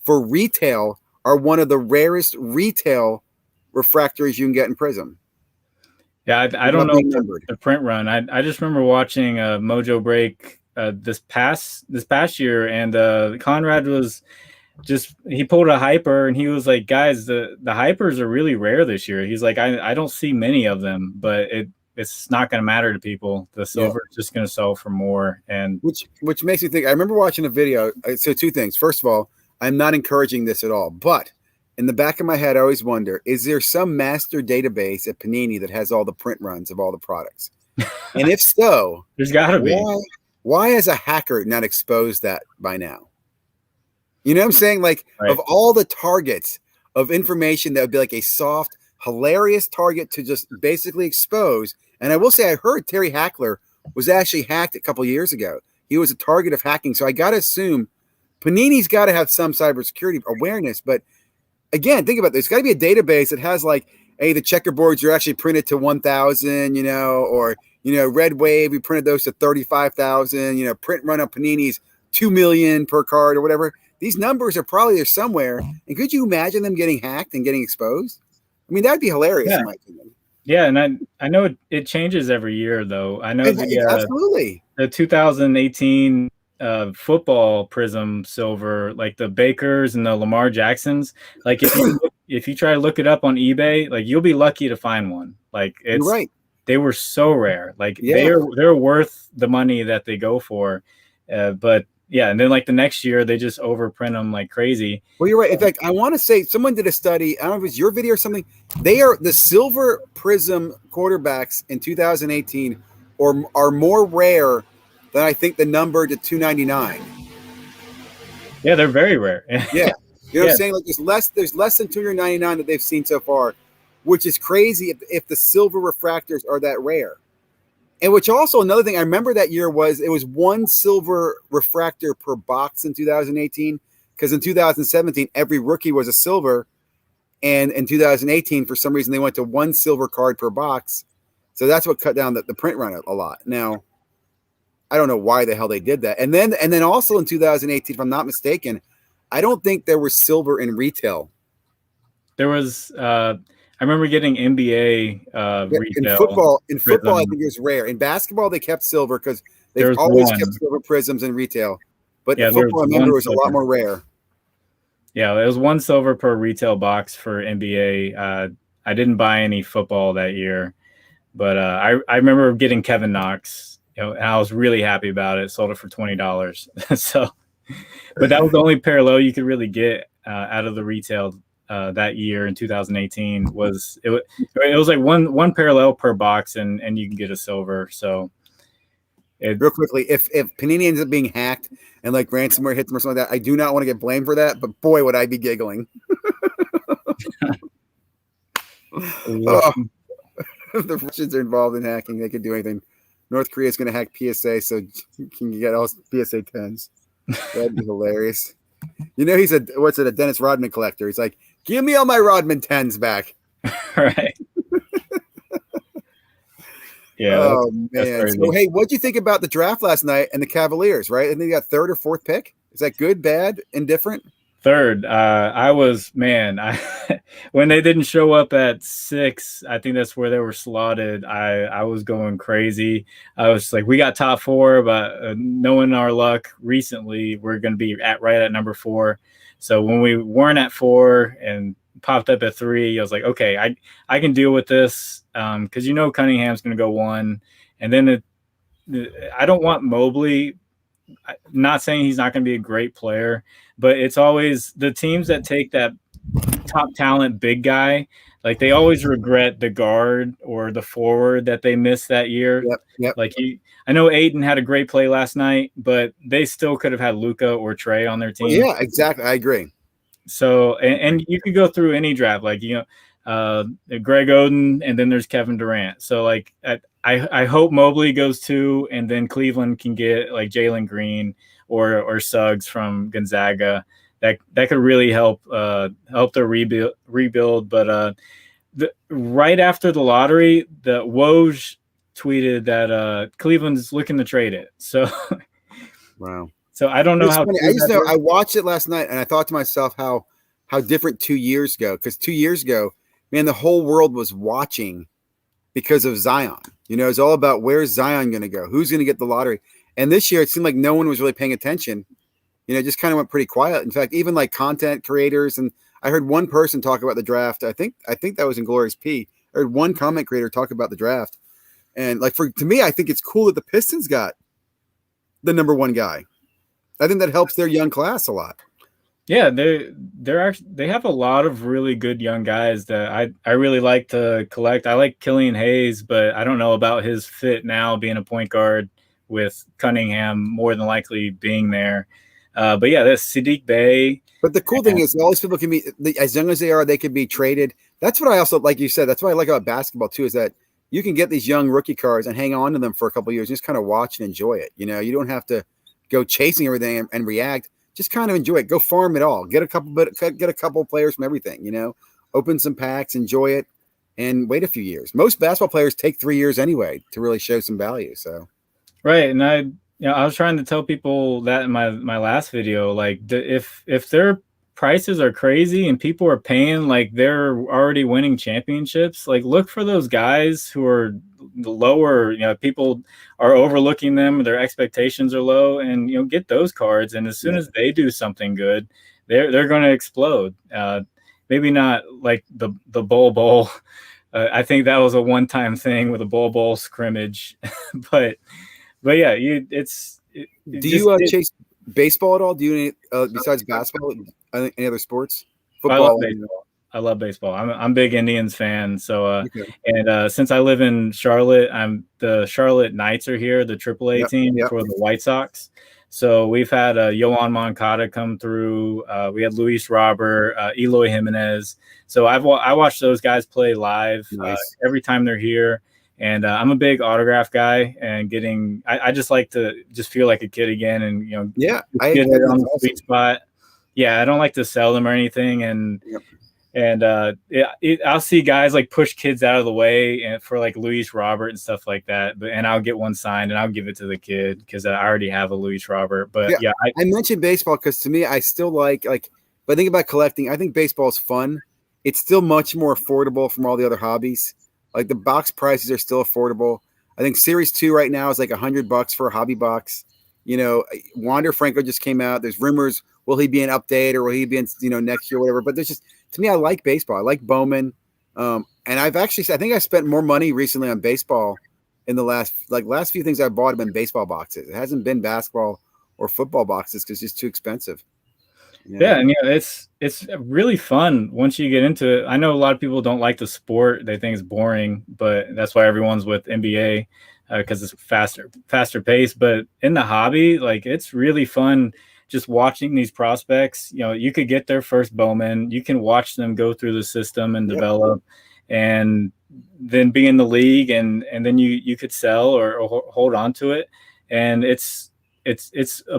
for retail are one of the rarest retail refractories you can get in prism. Yeah, I don't know the print run. I just remember watching Mojo Break this past year, and Conrad was he pulled a hyper, and he was like, guys, the hypers are really rare this year. He's like, I don't see many of them, but it's not going to matter to people. The silver is just going to sell for more. And which makes me think, I remember watching a video. So two things. First of all, I'm not encouraging this at all, but in the back of my head, I always wonder, is there some master database at Panini that has all the print runs of all the products? And if so, there's got to be. Why has a hacker not exposed that by now? You know what I'm saying? Like, right. Of all the targets of information that would be like a soft, hilarious target to just basically expose. And I will say, I heard Terry Hackler was actually hacked a couple years ago. He was a target of hacking. So I got to assume Panini's got to have some cybersecurity awareness. But again, think about this. There's got to be a database that has like, hey, the checkerboards are actually printed to 1,000, or Red Wave, we printed those to 35,000, print run on Panini's 2 million per card or whatever. These numbers are probably there somewhere. And could you imagine them getting hacked and getting exposed? I mean, that'd be hilarious in my opinion. Yeah, and I know it changes every year, though. I know absolutely the 2018 football prism silver, like the Bakers and the Lamar Jacksons. Like if you try to look it up on eBay, like you'll be lucky to find one. Like it's You're right. They were so rare. Like they're worth the money that they go for. But yeah, and then like the next year they just overprint them like crazy. Well, you're right. In fact, I want to say someone did a study. I don't know if it's your video or something. They are the silver prism quarterbacks in 2018 are more rare than I think the number to 299. Yeah, they're very rare. Yeah. You know what I'm saying? Like there's less than 299 that they've seen so far, which is crazy if the silver refractors are that rare. And which also another thing I remember that year was it was one silver refractor per box in 2018, because in 2017 every rookie was a silver, and in 2018 for some reason they went to one silver card per box, so that's what cut down the print run a lot. Now I don't know why the hell they did that. And then also in 2018, if I'm not mistaken, I don't think there was silver in retail. There was. I remember getting NBA retail. In football, I think it was rare. In basketball, they kept silver because they've always kept silver prisms in retail. But in football, I remember, it was a lot more rare. Yeah, it was one silver per retail box for NBA. I didn't buy any football that year, but I remember getting Kevin Knox, and I was really happy about it. Sold it for $20. So, but that was the only parallel you could really get out of the retail that year in 2018. It was like one parallel per box, and you can get a silver. So, real quickly, if Panini ends up being hacked and like ransomware hits them or something like that, I do not want to get blamed for that, but boy, would I be giggling. If the Russians are involved in hacking, they could do anything. North Korea is going to hack PSA, so you can get all PSA 10s. That'd be hilarious. You know, he's a Dennis Rodman collector. He's like, give me all my Rodman 10s back. Right. Yeah. Oh man. So hey, what'd you think about the draft last night and the Cavaliers? Right, and they got third or fourth pick. Is that good, bad, indifferent? Third. I was when they didn't show up at 6, I think that's where they were slotted. I was going crazy. I was like, we got top 4, but knowing our luck recently, we're going to be right at number 4. So when we weren't at 4 and popped up at 3, I was like, okay, I can deal with this because Cunningham's going to go 1, and then I don't want Mobley. Not saying he's not going to be a great player, but it's always the teams that take that top talent big guy, like they always regret the guard or the forward that they missed that year. Yep. Like I know Aiden had a great play last night, but they still could have had Luka or Trey on their team. Yeah, exactly. I agree. So, and you could go through any draft, like, Greg Oden, and then there's Kevin Durant. So like, I hope Mobley goes 2, and then Cleveland can get like Jalen Green or Suggs from Gonzaga. That could really help their rebuild. But right after the lottery, the Woj tweeted that Cleveland's looking to trade it. So wow. So I don't know how. I watched it last night and I thought to myself how different 2 years ago. Because 2 years ago, man, the whole world was watching because of Zion. It's all about where's Zion going to go, who's going to get the lottery. And this year, it seemed like no one was really paying attention. It just kind of went pretty quiet. In fact, even like content creators, and I heard one person talk about the draft. I think that was in Glorious P. I heard one comment creator talk about the draft, and like to me, I think it's cool that the Pistons got the number 1 guy. I think that helps their young class a lot. Yeah, they have a lot of really good young guys that I really like to collect. I like Killian Hayes, but I don't know about his fit now being a point guard with Cunningham more than likely being there. But yeah, there's Sadiq Bey. But the cool thing is all these people can be, as young as they are, they can be traded. That's what I also, like you said, that's what I like about basketball too, is that you can get these young rookie cards and hang on to them for a couple of years and just kind of watch and enjoy it. You don't have to go chasing everything and react. Just kind of enjoy it. Go farm it all. Get a couple players from everything. Open some packs, enjoy it, and wait a few years. Most basketball players take 3 years anyway to really show some value. So, right, and I was trying to tell people that in my last video, like if their prices are crazy and people are paying like they're already winning championships, like look for those guys who are lower, people are overlooking them, their expectations are low, and get those cards, and as soon as they do something good, they're going to explode. Maybe not like the bowl. I think that was a one-time thing with a bowl scrimmage, but yeah, do you chase baseball at all? Do you besides basketball, any other sports? Football. I love baseball. I'm a big Indians fan. So, and since I live in Charlotte, the Charlotte Knights are here, the AAA team for the White Sox. So we've had Yohan Moncada come through. We had Luis Robert, Eloy Jimenez. So I watched those guys play live every time they're here. And I'm a big autograph guy, and I just like to just feel like a kid again, and get it on the sweet spot. Yeah, I don't like to sell them or anything, and And I'll see guys like push kids out of the way and for like Luis Robert and stuff like that. And I'll get one signed and I'll give it to the kid because I already have a Luis Robert. But Yeah, yeah, I mentioned baseball because to me, I still like if I think about collecting, I think baseball is fun. It's still much more affordable from all the other hobbies. Like the box prices are still affordable. I think Series 2 right now is like $100 for a hobby box. Wander Franco just came out. There's rumors, will he be an update or will he be in, next year or whatever. But there's just, to me, I like baseball. I like Bowman. And I think I spent more money recently on baseball in the last few things I bought have been baseball boxes. It hasn't been basketball or football boxes because it's just too expensive. Yeah, and it's really fun once you get into it. I know a lot of people don't like the sport; they think it's boring, but that's why everyone's with NBA because it's faster pace. But in the hobby, like it's really fun just watching these prospects. You could get their first Bowman, you can watch them go through the system and develop, and then be in the league, and then you could sell or hold on to it, and it's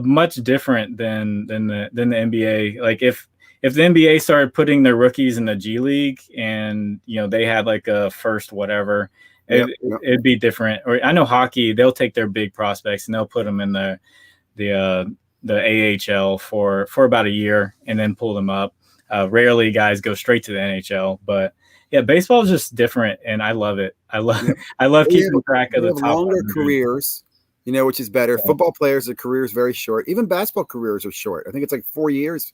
much different than the NBA. Like if the NBA started putting their rookies in the G League and they had like a first whatever, it'd be different. Or I know hockey, they'll take their big prospects and they'll put them in the AHL for about a year and then pull them up. Rarely guys go straight to the NHL, but yeah, baseball is just different, and I love it. I love keeping track of the top longer 100. careers. Which is better. Yeah. Football players, their careers very short. Even basketball careers are short. I think it's like 4 years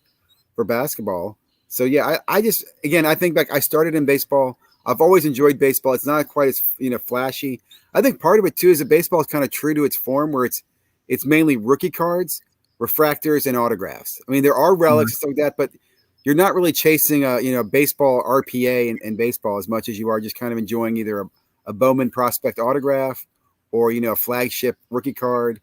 for basketball. So yeah, I just, again, I think back, I started in baseball. I've always enjoyed baseball. It's not quite as flashy. I think part of it too is that baseball is kind of true to its form, where it's mainly rookie cards, refractors, and autographs. I mean, there are relics and stuff like that, but you're not really chasing a baseball RPA in baseball as much as you are just kind of enjoying either a Bowman prospect autograph or a flagship rookie card,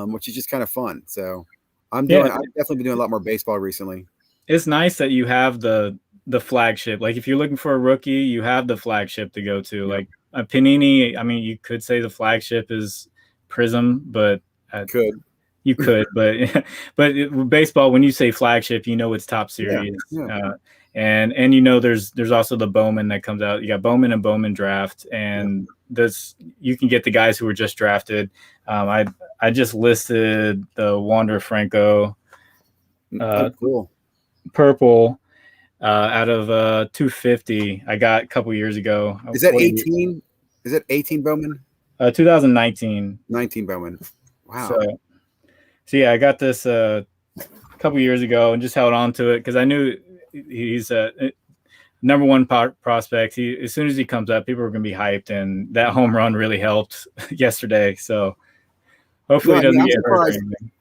which is just kind of fun. So I've definitely been doing a lot more baseball recently. It's nice that you have the flagship. Like if you're looking for a rookie, you have the flagship to go to. Like a Panini, I mean, you could say the flagship is Prism, but you could, but baseball, when you say flagship, it's Top Series. And there's also the Bowman that comes out. You got Bowman and Bowman draft, and you can get the guys who were just drafted. I just listed the Wander Franco cool. purple out of 250 I got a couple years ago. Is that 18? Is that 18 Bowman? 2019. 19 Bowman. Wow. So yeah, I got this a couple years ago and just held on to it because I knew he's a number one prospect. As soon as he comes up, people are going to be hyped, and that home run really helped yesterday. So hopefully he doesn't get hurt.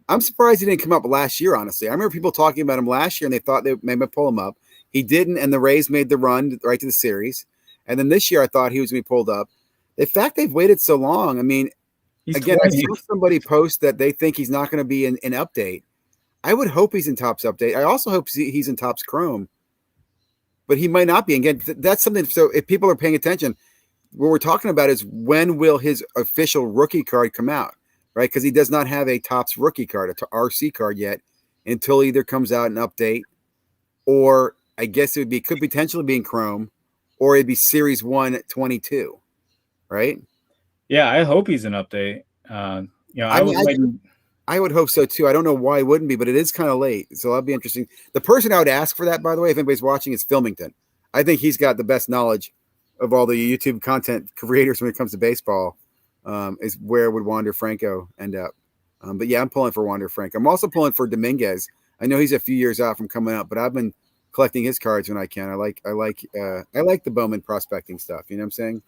I'm surprised he didn't come up last year, honestly. I remember people talking about him last year, and they thought they maybe pull him up. He didn't, and the Rays made the run right to the series. And then this year, I thought he was going to be pulled up. The fact they've waited so long, I mean, again, 20. I saw somebody post that they think he's not going to be in update. I would hope he's in Topps update. I also hope he's in Topps Chrome, but he might not be. Again, that's something. So if people are paying attention, what we're talking about is when will his official rookie card come out, right? Because he does not have a Topps rookie card, a RC card yet, until either comes out an update, or I guess it could potentially be in Chrome, or it'd be Series 1 22, right? Yeah, I hope he's an update. I would hope so too. I don't know why it wouldn't be, but it is kind of late. So that'd be interesting. The person I would ask for that, by the way, if anybody's watching, is Filmington. I think he's got the best knowledge of all the YouTube content creators when it comes to baseball. Is where would Wander Franco end up? But yeah, I'm pulling for Wander Franco. I'm also pulling for Dominguez. I know he's a few years out from coming up, but I've been collecting his cards when I can. I like the Bowman prospecting stuff. You know what I'm saying?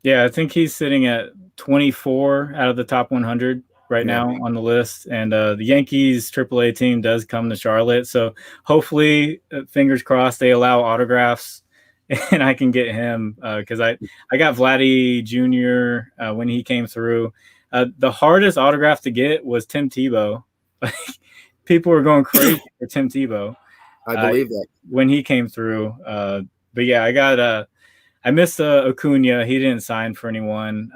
Yeah, I think he's sitting at 24 out of the top 100 right now on the list. And the Yankees AAA team does come to Charlotte. So hopefully, fingers crossed, they allow autographs and I can get him because I got Vladdy Jr. When he came through. The hardest autograph to get was Tim Tebow. People were going crazy for Tim Tebow. I believe that. When he came through. But yeah, I missed Acuna. He didn't sign for anyone.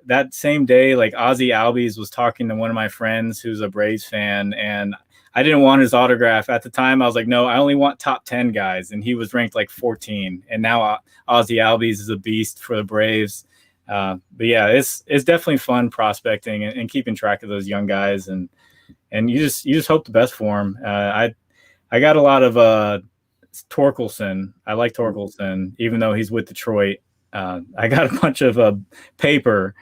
That same day, like Ozzy Albies was talking to one of my friends who's a Braves fan, and I didn't want his autograph at the time. I was like, no, I only want top 10 guys, and he was ranked like 14. And now Ozzy Albies is a beast for the Braves. But yeah, it's definitely fun prospecting and keeping track of those young guys, and you just hope the best for them. I got a lot of Torkelson. I like Torkelson, even though he's with Detroit. I got a bunch of paper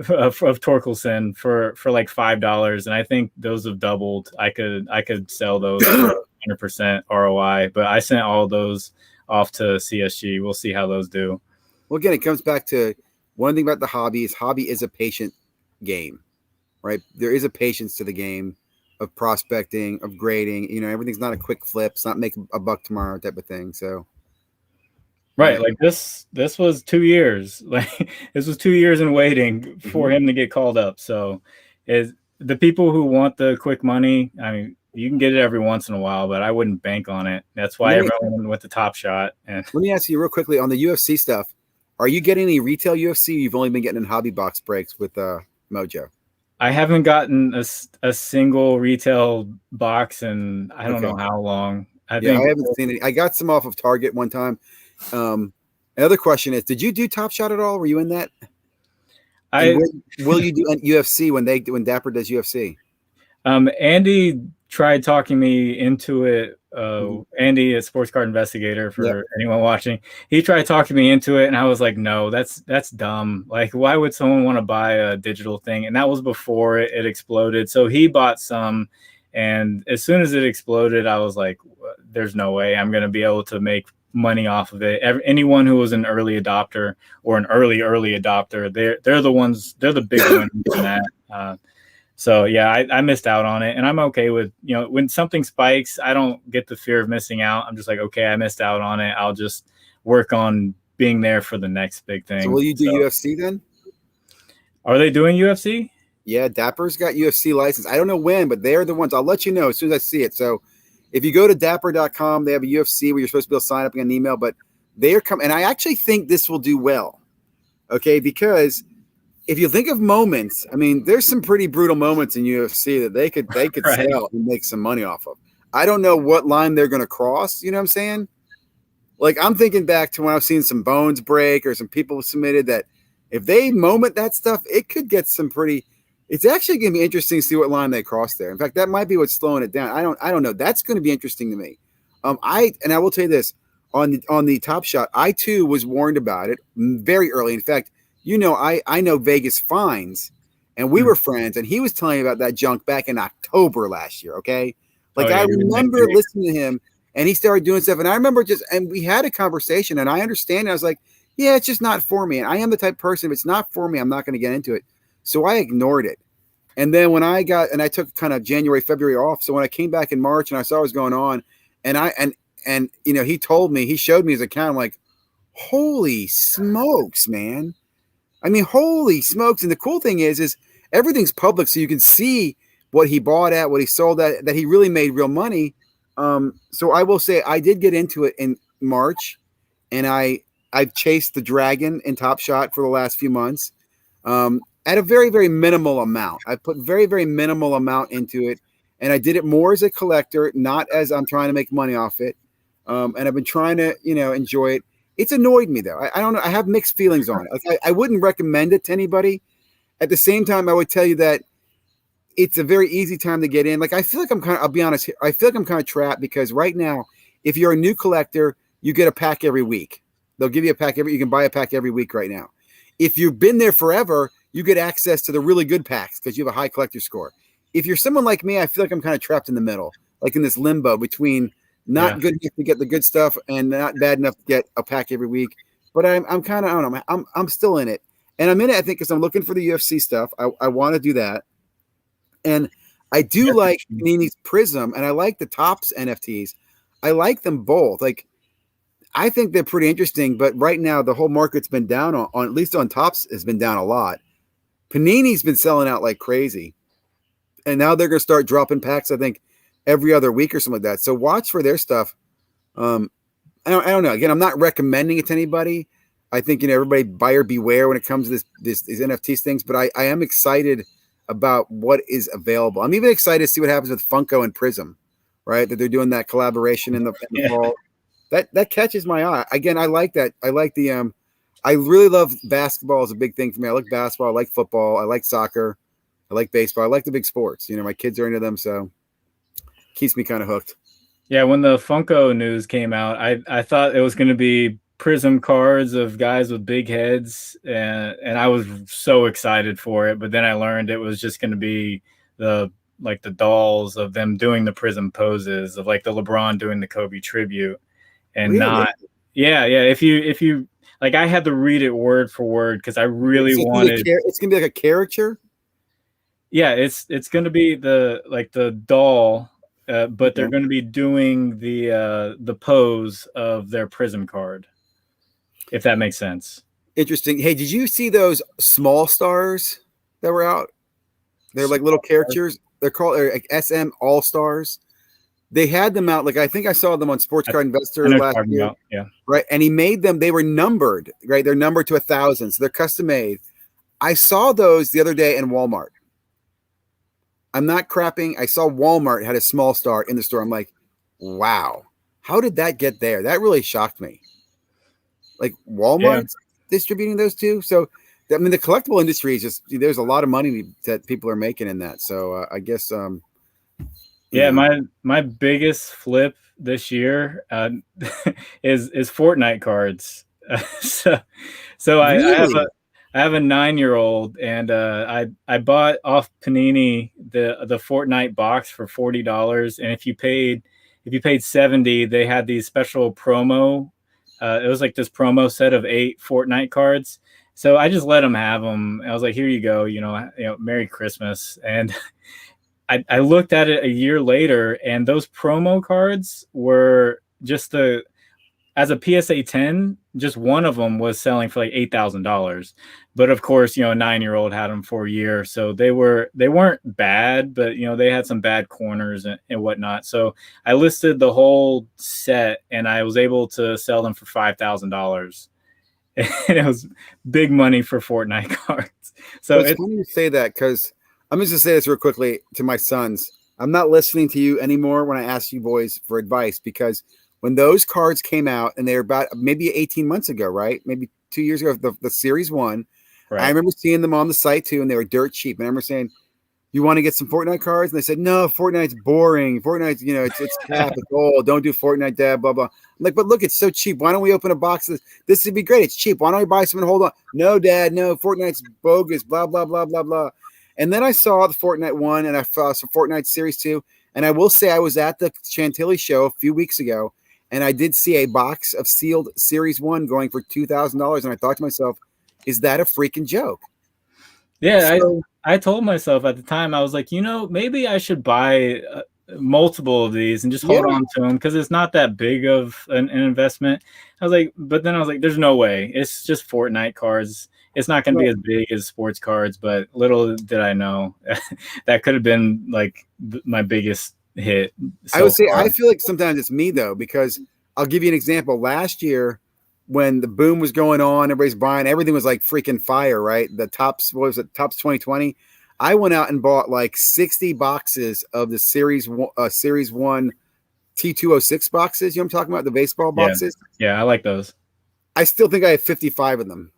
of Torkelson for like $5, and I think those have doubled. I could sell those for 100% ROI, but I sent all those off to CSG. We'll see how those do. Well, again, it comes back to one thing about the hobby is a patient game, right? There is a patience to the game of prospecting, of grading. You know, everything's not a quick flip. It's not make a buck tomorrow type of thing. So, right, like this was 2 years. Like this was 2 years in waiting for him to get called up. So, is the people who want the quick money? I mean, you can get it every once in a while, but I wouldn't bank on it. That's why everyone went to Top Shot. And let me ask you real quickly on the UFC stuff. Are you getting any retail UFC? You've only been getting in hobby box breaks with Mojo. I haven't gotten a single retail box in I don't know how long. I haven't seen it. I got some off of Target one time. Another question is, did you do Top Shot at all? Were you in that? Will you do UFC when Dapper does UFC? Andy tried talking me into it. Andy, a sports card investigator for anyone watching, he tried talking me into it, and I was like, no, that's dumb. Like, why would someone want to buy a digital thing? And that was before it exploded. So he bought some, and as soon as it exploded, I was like, there's no way I'm going to be able to make money off of it. Anyone who was an early adopter or an early adopter, they're the ones, they're the big ones in that. So yeah, I missed out on it, and I'm okay with, you know, when something spikes, I don't get the fear of missing out. I'm just like, okay, I missed out on it. I'll just work on being there for the next big thing. So will you do UFC then? Are they doing UFC? Yeah, Dapper's got UFC license. I don't know when, but they're the ones. I'll let you know as soon as I see it. So if you go to dapper.com, they have a UFC where you're supposed to be able to sign up and get an email, but they are coming. And I actually think this will do well. Okay, because if you think of moments, I mean, there's some pretty brutal moments in UFC that they could right. sell and make some money off of. I don't know what line they're going to cross. You know what I'm saying? Like, I'm thinking back to when I've seen some bones break or some people submitted that if they moment that stuff, it could get some pretty. It's actually going to be interesting to see what line they cross there. In fact, that might be what's slowing it down. I don't know. That's going to be interesting to me. I will tell you this on the Top Shot. I too was warned about it very early. In fact, you know, I know Vegas Fines, and we were friends, and he was telling me about that junk back in October last year, okay? Like, I remember listening to him, and he started doing stuff, and I remember and we had a conversation, and I understand. I was like, yeah, it's just not for me, and I am the type of person, if it's not for me, I'm not going to get into it. So I ignored it. And then when I took kind of January, February off, so when I came back in March and I saw what was going on, and you know, he showed me his account, I'm like, holy smokes, man. I mean, holy smokes. And the cool thing is everything's public, so you can see what he bought at, what he sold at, that he really made real money. So I will say I did get into it in March, and I've chased the dragon in Top Shot for the last few months at a very, very minimal amount. I put very, very minimal amount into it, and I did it more as a collector, not as I'm trying to make money off it. And I've been trying to, you know, enjoy it. It's annoyed me, though. I don't know. I have mixed feelings on it. Like, I wouldn't recommend it to anybody. At the same time, I would tell you that it's a very easy time to get in. Like, I feel like I'll be honest here. I feel like I'm kind of trapped because right now, if you're a new collector, you get a pack every week. They'll give you a pack you can buy a pack every week right now. If you've been there forever, you get access to the really good packs because you have a high collector score. If you're someone like me, I feel like I'm kind of trapped in the middle, like in this limbo between not good enough to get the good stuff and not bad enough to get a pack every week. But I'm kind of, I don't know, I'm still in it. And I'm in it, I think, because I'm looking for the UFC stuff. I want to do that. And I do like Panini's Prism, and I like the Topps NFTs. I like them both. Like, I think they're pretty interesting, but right now the whole market's been down on at least on Topps has been down a lot. Panini's been selling out like crazy. And now they're going to start dropping packs, I think, every other week or something like that. So watch for their stuff. I don't know. Again, I'm not recommending it to anybody. I think, you know, everybody buyer beware when it comes to these NFTs things, but I am excited about what is available. I'm even excited to see what happens with Funko and Prism, right? That they're doing that collaboration in the fall. That catches my eye. Again, I like that. I like the I really love basketball is a big thing for me. I like basketball. I like football. I like soccer. I like baseball. I like the big sports. You know, my kids are into them, so keeps me kind of hooked. Yeah, when the Funko news came out, I thought it was going to be Prism cards of guys with big heads, and I was so excited for it. But then I learned it was just going to be the dolls of them doing the Prism poses of like the LeBron doing the Kobe tribute, and Really? not yeah. If you like, I had to read it word for word because I really wanted. It's gonna be like a caricature. Yeah, it's going to be the doll. But they're going to be doing the pose of their Prism card, if that makes sense. Interesting. Hey, did you see those small stars that were out? They're like little caricatures. They're called like SM All Stars. They had them out. Like I think I saw them on Sports Card Investor last year. Yeah. Right. And he made them. They were numbered. Right. They're numbered to 1,000. So they're custom made. I saw those the other day in Walmart. I'm not crapping. I saw Walmart had a small star in the store. I'm like, wow, how did that get there? That really shocked me. Like Walmart's distributing those too. So, I mean, the collectible industry is just, there's a lot of money that people are making in that. So I guess, my biggest flip this year is Fortnite cards. So really? I have a 9-year-old, and I bought off Panini the Fortnite box for $40, and if you paid $70, they had these special promo. It was like this promo set of 8 Fortnite cards. So I just let them have them. I was like, here you go, Merry Christmas. And I looked at it a year later, and those promo cards were just as a PSA 10, just one of them was selling for like $8,000. But of course, a 9-year-old had them for a year. So they weren't bad, but they had some bad corners and whatnot. So I listed the whole set, and I was able to sell them for $5,000. And it was big money for Fortnite cards. So it's funny you say that, because I'm just going to say this real quickly to my sons. I'm not listening to you anymore when I ask you boys for advice, because when those cards came out, and they were about maybe 18 months ago, right? Maybe 2 years ago, the Series 1. Right. I remember seeing them on the site too, and they were dirt cheap. And I remember saying, you want to get some Fortnite cards? And they said, no, Fortnite's boring. Fortnite's, it's crap. It's old. Don't do Fortnite, Dad, blah, blah. I'm like, but look, it's so cheap. Why don't we open a box of this? This would be great. It's cheap. Why don't we buy some and hold on? No, Dad, no, Fortnite's bogus, blah, blah, blah, blah, blah. And then I saw the Fortnite 1, and I saw some Fortnite Series 2. And I will say I was at the Chantilly show a few weeks ago, and I did see a box of sealed Series 1 going for $2,000. And I thought to myself, is that a freaking joke? Yeah, so, I told myself at the time, I was like, maybe I should buy multiple of these and just hold on to them, because it's not that big of an investment. But then I was like, there's no way. It's just Fortnite cards. It's not going to be as big as sports cards. But little did I know that could have been like my biggest hit. I would say, I feel like sometimes it's me though, because I'll give you an example. Last year, when the boom was going on, everybody's buying, everything was like freaking fire, right? The Topps 2020. I went out and bought like 60 boxes of the Series 1 T206 boxes. You know what I'm talking about? The baseball boxes. Yeah, I like those. I still think I have 55 of them.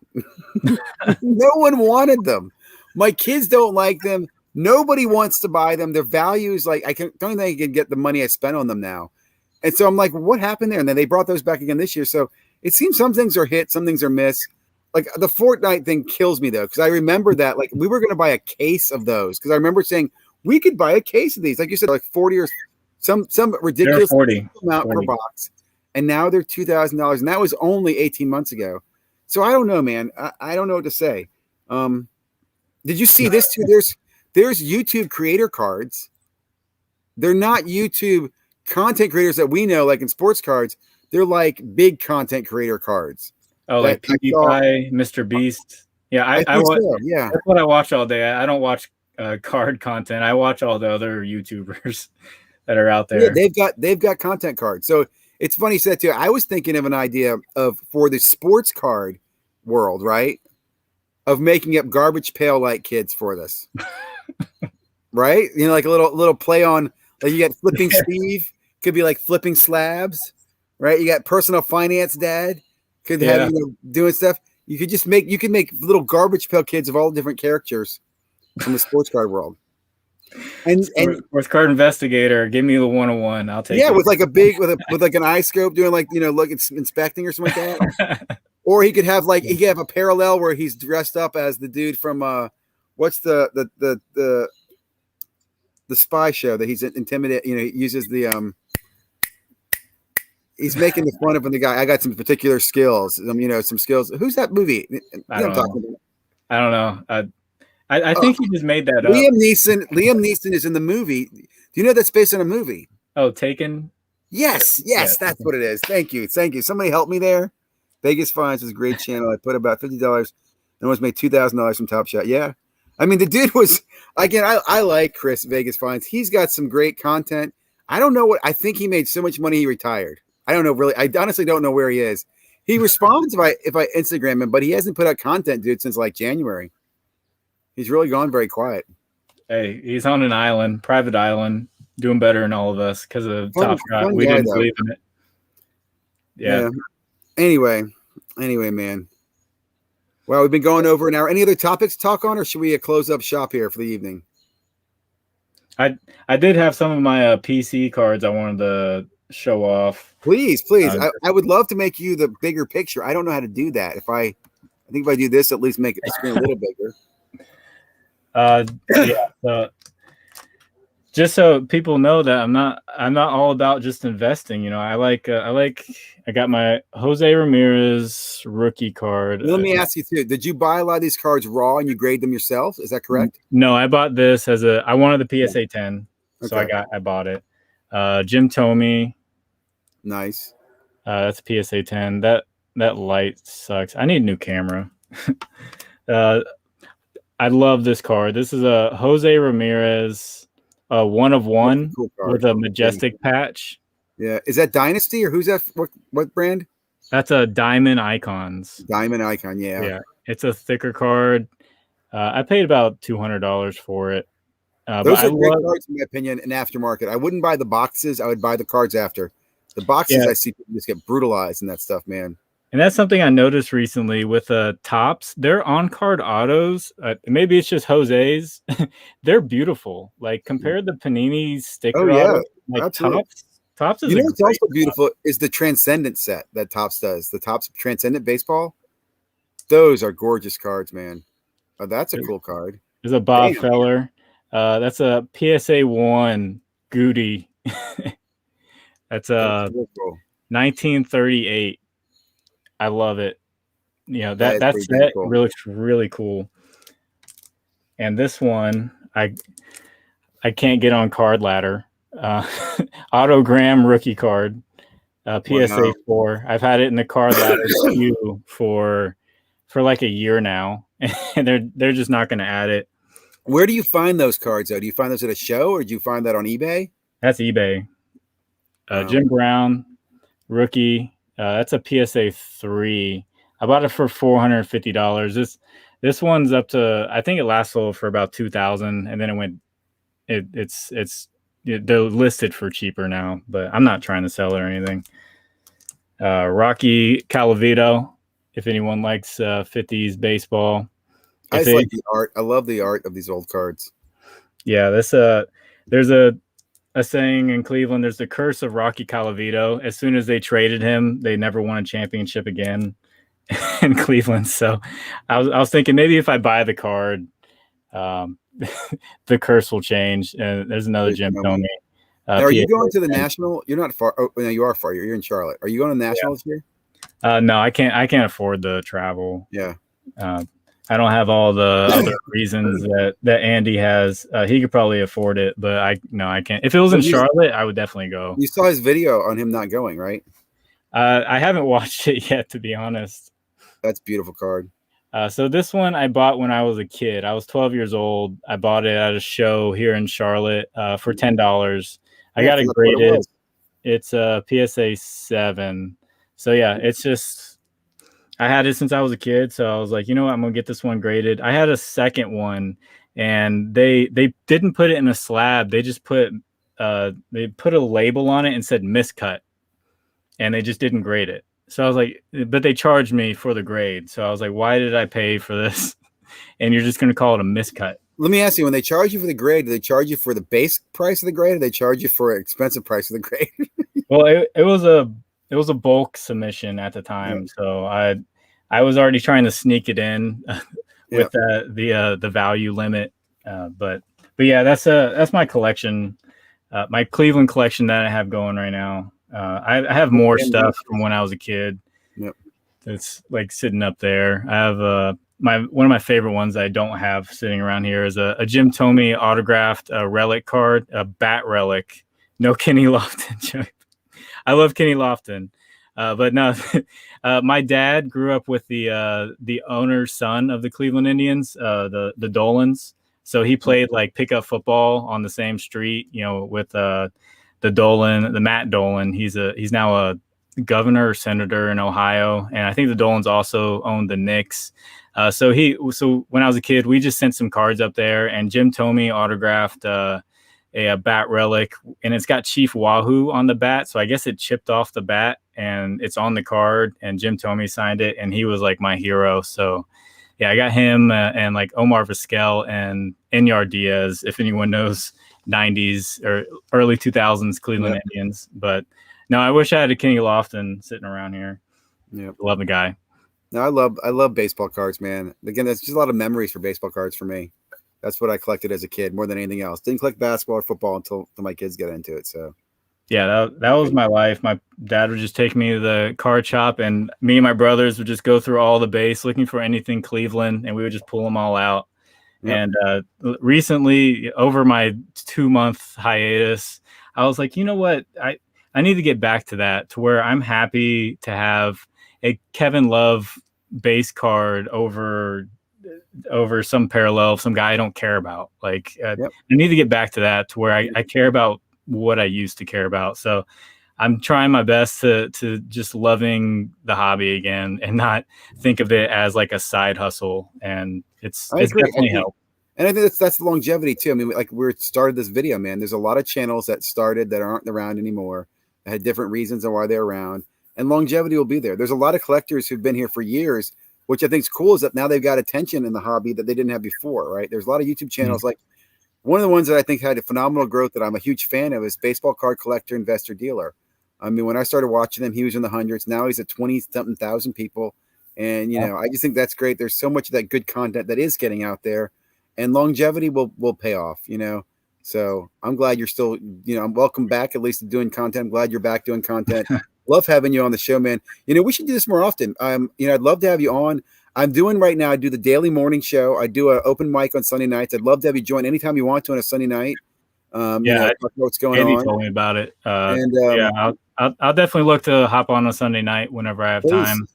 No one wanted them. My kids don't like them. Nobody wants to buy them. Their values, like, don't think I can get the money I spent on them now. And so I'm like, what happened there? And then they brought those back again this year. So it seems some things are hit, some things are missed. Like the Fortnite thing kills me though, because I remember that like we were going to buy a case of those, because I remember saying we could buy a case of these, like you said, like 40 or some ridiculous amount per box, and now they're $2,000, and that was only 18 months ago. So I don't know, man. I don't know what to say. Did you see this too? There's YouTube creator cards. They're not YouTube content creators that we know, like in sports cards. They're like big content creator cards. Oh, like PewDiePie, Mr. Beast. Yeah, I watch. So, yeah, that's what I watch all day. I don't watch card content. I watch all the other YouTubers that are out there. Yeah, they've got content cards. So it's funny you said that too. I was thinking of an idea for the sports card world, right? Of making up Garbage Pail like kids for this. right? You know, like a little play on, like you got Flipping Steve, could be like Flipping Slabs, right? You got Personal Finance Dad, could have Yeah. doing stuff. You can make little Garbage Pail Kids of all different characters from the sports card world. And Sports card investigator, give me the 101. I'll take yeah, it. with like a big with like an eye scope doing like look it's inspecting or something like that. Or he could have he could have a parallel where he's dressed up as the dude from what's the spy show that he's intimidated. He uses the he's making the fun of the guy. I got some particular skills. Some skills. Who's that movie? I don't know. I don't know. I think he just made that up. Liam Neeson is in the movie. Do you know that's based on a movie? Oh, Taken? Yes, that's what it is. Thank you. Somebody help me there. Vegas Finds is a great channel. I put about $50 and almost made $2,000 from Top Shot. Yeah. I mean, the dude was, again, I like Chris Vegas Finds. He's got some great content. I don't know I think he made so much money he retired. I don't know, really. I honestly don't know where he is. He responds if I Instagram him, but he hasn't put out content, dude, since like January. He's really gone very quiet. Hey, he's on an island, private island, doing better than all of us because of Top Shot. We didn't believe in it. Yeah. Anyway, man. Well, we've been going over an hour. Any other topics to talk on, or should we close up shop here for the evening? I did have some of my PC cards I wanted to show off. Please. I would love to make you the bigger picture. I don't know how to do that. I think if I do this, at least make the screen a little bigger. Just so people know that I'm not all about just investing. I got my Jose Ramirez rookie card. Let me ask you too. Did you buy a lot of these cards raw and you grade them yourself? Is that correct? No, I bought this I wanted the PSA 10. Okay. So I bought it. Jim Thome. Nice. That's a PSA 10. That light sucks. I need a new camera. I love this card. This is a Jose Ramirez, 1 of 1 cool with a majestic patch. Yeah, is that Dynasty or who's that? What brand? That's a Diamond Icons. Diamond Icon, yeah. Yeah, it's a thicker card. I paid about $200 for it. Those are great cards, in my opinion, in aftermarket. I wouldn't buy the boxes. I would buy the cards after. The boxes, I see people just get brutalized in that stuff, man. And that's something I noticed recently with Topps. Their on-card autos, maybe it's just Jose's, they're beautiful. Like compared to Panini's sticker auto, like Topps is what's also beautiful is the Transcendent set that Topps does. The Topps Transcendent Baseball. Those are gorgeous cards, man. Oh, that's a cool card. There's a Bob Feller. That's a PSA 1 Goody. That's a 1938. I love it. That set cool. Really looks really cool. And this one, I can't get on Card Ladder. Autogram rookie card, PSA 4. I've had it in the Card Ladder queue for like a year now, and they're just not going to add it. Where do you find those cards though? Do you find those at a show, or do you find that on eBay? That's eBay. Jim Brown rookie. That's a PSA 3. I bought it for $450. This one's up to, I think it last sold for about $2,000, and then it went. They're listed for cheaper now, but I'm not trying to sell it or anything. Rocky Calavito, if anyone likes 50s baseball. I like the art. I love the art of these old cards. Yeah, there's a saying in Cleveland, there's the curse of Rocky Calavito. As soon as they traded him, they never won a championship again in Cleveland. So I was thinking maybe if I buy the card, the curse will change. And there's another Jim Thome. Are you going to the National? You're not far. Oh, no, you are far. You're in Charlotte. Are you going to the National this year? No, I can't afford the travel. Yeah. I don't have all the other reasons that Andy has. He could probably afford it, but I can't. If it was in Charlotte, I would definitely go. You saw his video on him not going, right? I haven't watched it yet, to be honest. That's a beautiful card. So this one I bought when I was a kid. I was 12 years old. I bought it at a show here in Charlotte for $10. I got it graded. It's a PSA 7. So yeah, it's just. I had it since I was a kid, so I was like, you know what, I'm gonna get this one graded. I had a second one, and they didn't put it in a slab. They just put a label on it and said miscut, and they just didn't grade it. So I was like, but they charged me for the grade. So I was like, why did I pay for this? And you're just going to call it a miscut. Let me ask you, when they charge you for the grade, do they charge you for the base price of the grade, or they charge you for an expensive price of the grade? Well, it was a bulk submission at the time, yeah. So I was already trying to sneak it in with the value limit, but yeah, that's my collection, my Cleveland collection that I have going right now. I have more stuff from when I was a kid. Yep. It's like sitting up there. I have one of my favorite ones that I don't have sitting around here is a Jim Thome autographed relic card, a bat relic. No Kenny Lofton joke. I love Kenny Lofton, but no. My dad grew up with the owner's son of the Cleveland Indians, the Dolans. So he played like pickup football on the same street, with the Matt Dolan. He's now a governor or senator in Ohio, and I think the Dolans also owned the Knicks. So when I was a kid, we just sent some cards up there, and Jim Thome autographed a bat relic, and it's got Chief Wahoo on the bat. So I guess it chipped off the bat, and it's on the card, and Jim Thome signed it, and he was like my hero. So yeah, I got him and like Omar Vizquel and Enyar Diaz, if anyone knows 90s or early 2000s Cleveland Indians. But no, I wish I had a Kenny Lofton sitting around here. Yeah, love the guy. No, I love baseball cards, man. Again, that's just a lot of memories for baseball cards for me. That's what I collected as a kid more than anything else. Didn't collect basketball or football until my kids got into it. So yeah, that was my life. My dad would just take me to the card shop, and me and my brothers would just go through all the base looking for anything Cleveland, and we would just pull them all out. Yep. And recently, over my 2-month hiatus, I was like, you know what? I need to get back to that, to where I'm happy to have a Kevin Love base card over some parallel, some guy I don't care about. Like I need to get back to that, to where I care about what I used to care about. So I'm trying my best to just loving the hobby again and not think of it as like a side hustle. And it's definitely helped. And I think that's the longevity too. I mean, like we started this video, man, there's a lot of channels that started that aren't around anymore, that had different reasons on why they're around, and longevity will be there. There's a lot of collectors who've been here for years, which I think is cool, is that now they've got attention in the hobby that they didn't have before, right? There's a lot of YouTube channels. Like one of the ones that I think had a phenomenal growth that I'm a huge fan of is Baseball Card Collector Investor Dealer. I mean, when I started watching him, he was in the hundreds. Now he's at 20-something thousand people. And, I just think that's great. There's so much of that good content that is getting out there, and longevity will pay off, So I'm glad you're still, welcome back, at least doing content. I'm glad you're back doing content. Love having you on the show, man. We should do this more often. I'd love to have you on. I'm doing right now, I do the daily morning show. I do an open mic on Sunday nights. I'd love to have you join anytime you want to on a Sunday night. Talk about what's going on. Andy told me about it. I'll definitely look to hop on a Sunday night whenever I have time.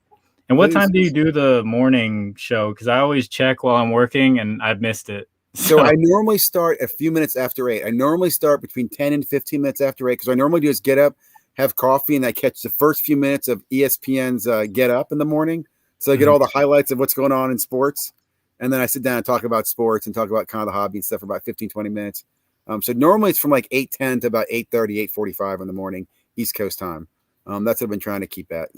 And what time do you do the morning show? Because I always check while I'm working and I've missed it. So I normally start a few minutes after 8. I normally start between 10 and 15 minutes after 8, because I normally do is get up, have coffee, and I catch the first few minutes of ESPN's Get Up in the morning. So I get all the highlights of what's going on in sports. And then I sit down and talk about sports and talk about kind of the hobby and stuff for about 15, 20 minutes. So normally it's from like 8:10 to about 8:30, 8:45 in the morning, East Coast time. That's what I've been trying to keep at.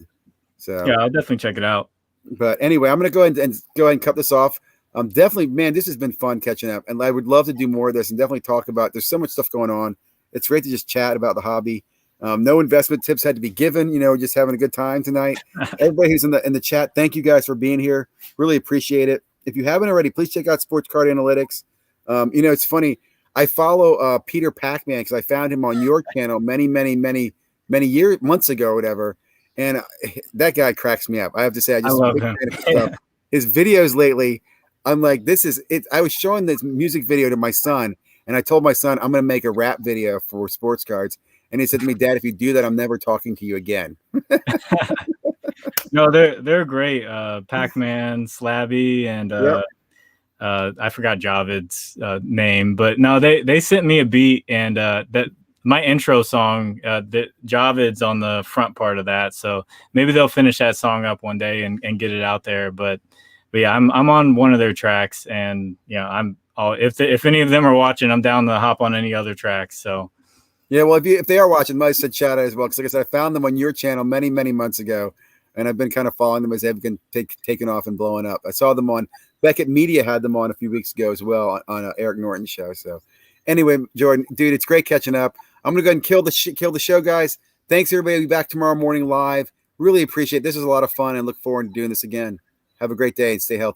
So yeah, I'll definitely check it out. But anyway, I'm going to go ahead and cut this off. Definitely, man, this has been fun catching up, and I would love to do more of this and definitely talk about. There's so much stuff going on. It's great to just chat about the hobby. No investment tips had to be given. Just having a good time tonight. Everybody who's in the chat, thank you guys for being here. Really appreciate it. If you haven't already, please check out Sports Card Analytics. It's funny. I follow Peter Pacman because I found him on your channel many months ago or whatever. And that guy cracks me up. I have to say, I love him. His videos lately, I'm like, this is it. I was showing this music video to my son, and I told my son, I'm going to make a rap video for sports cards. And he said to me, Dad, if you do that, I'm never talking to you again. No, they're great. Pac-Man, Slabby, and I forgot Javid's name, but no, they sent me a beat, and that my intro song, that Javid's on the front part of that. So maybe they'll finish that song up one day and get it out there. But yeah, I'm on one of their tracks, and I'm if any of them are watching, I'm down to hop on any other tracks. So yeah, well, if they are watching, might said shout out as well, because like I said, I found them on your channel many months ago, and I've been kind of following them as they've been taken off and blowing up. I saw them on Beckett Media, had them on a few weeks ago as well on Eric Norton's show. So anyway, Jordan, dude, it's great catching up. I'm gonna go ahead and kill the show, guys. Thanks everybody. I'll be back tomorrow morning live. Really appreciate it. This was a lot of fun and look forward to doing this again. Have a great day and stay healthy.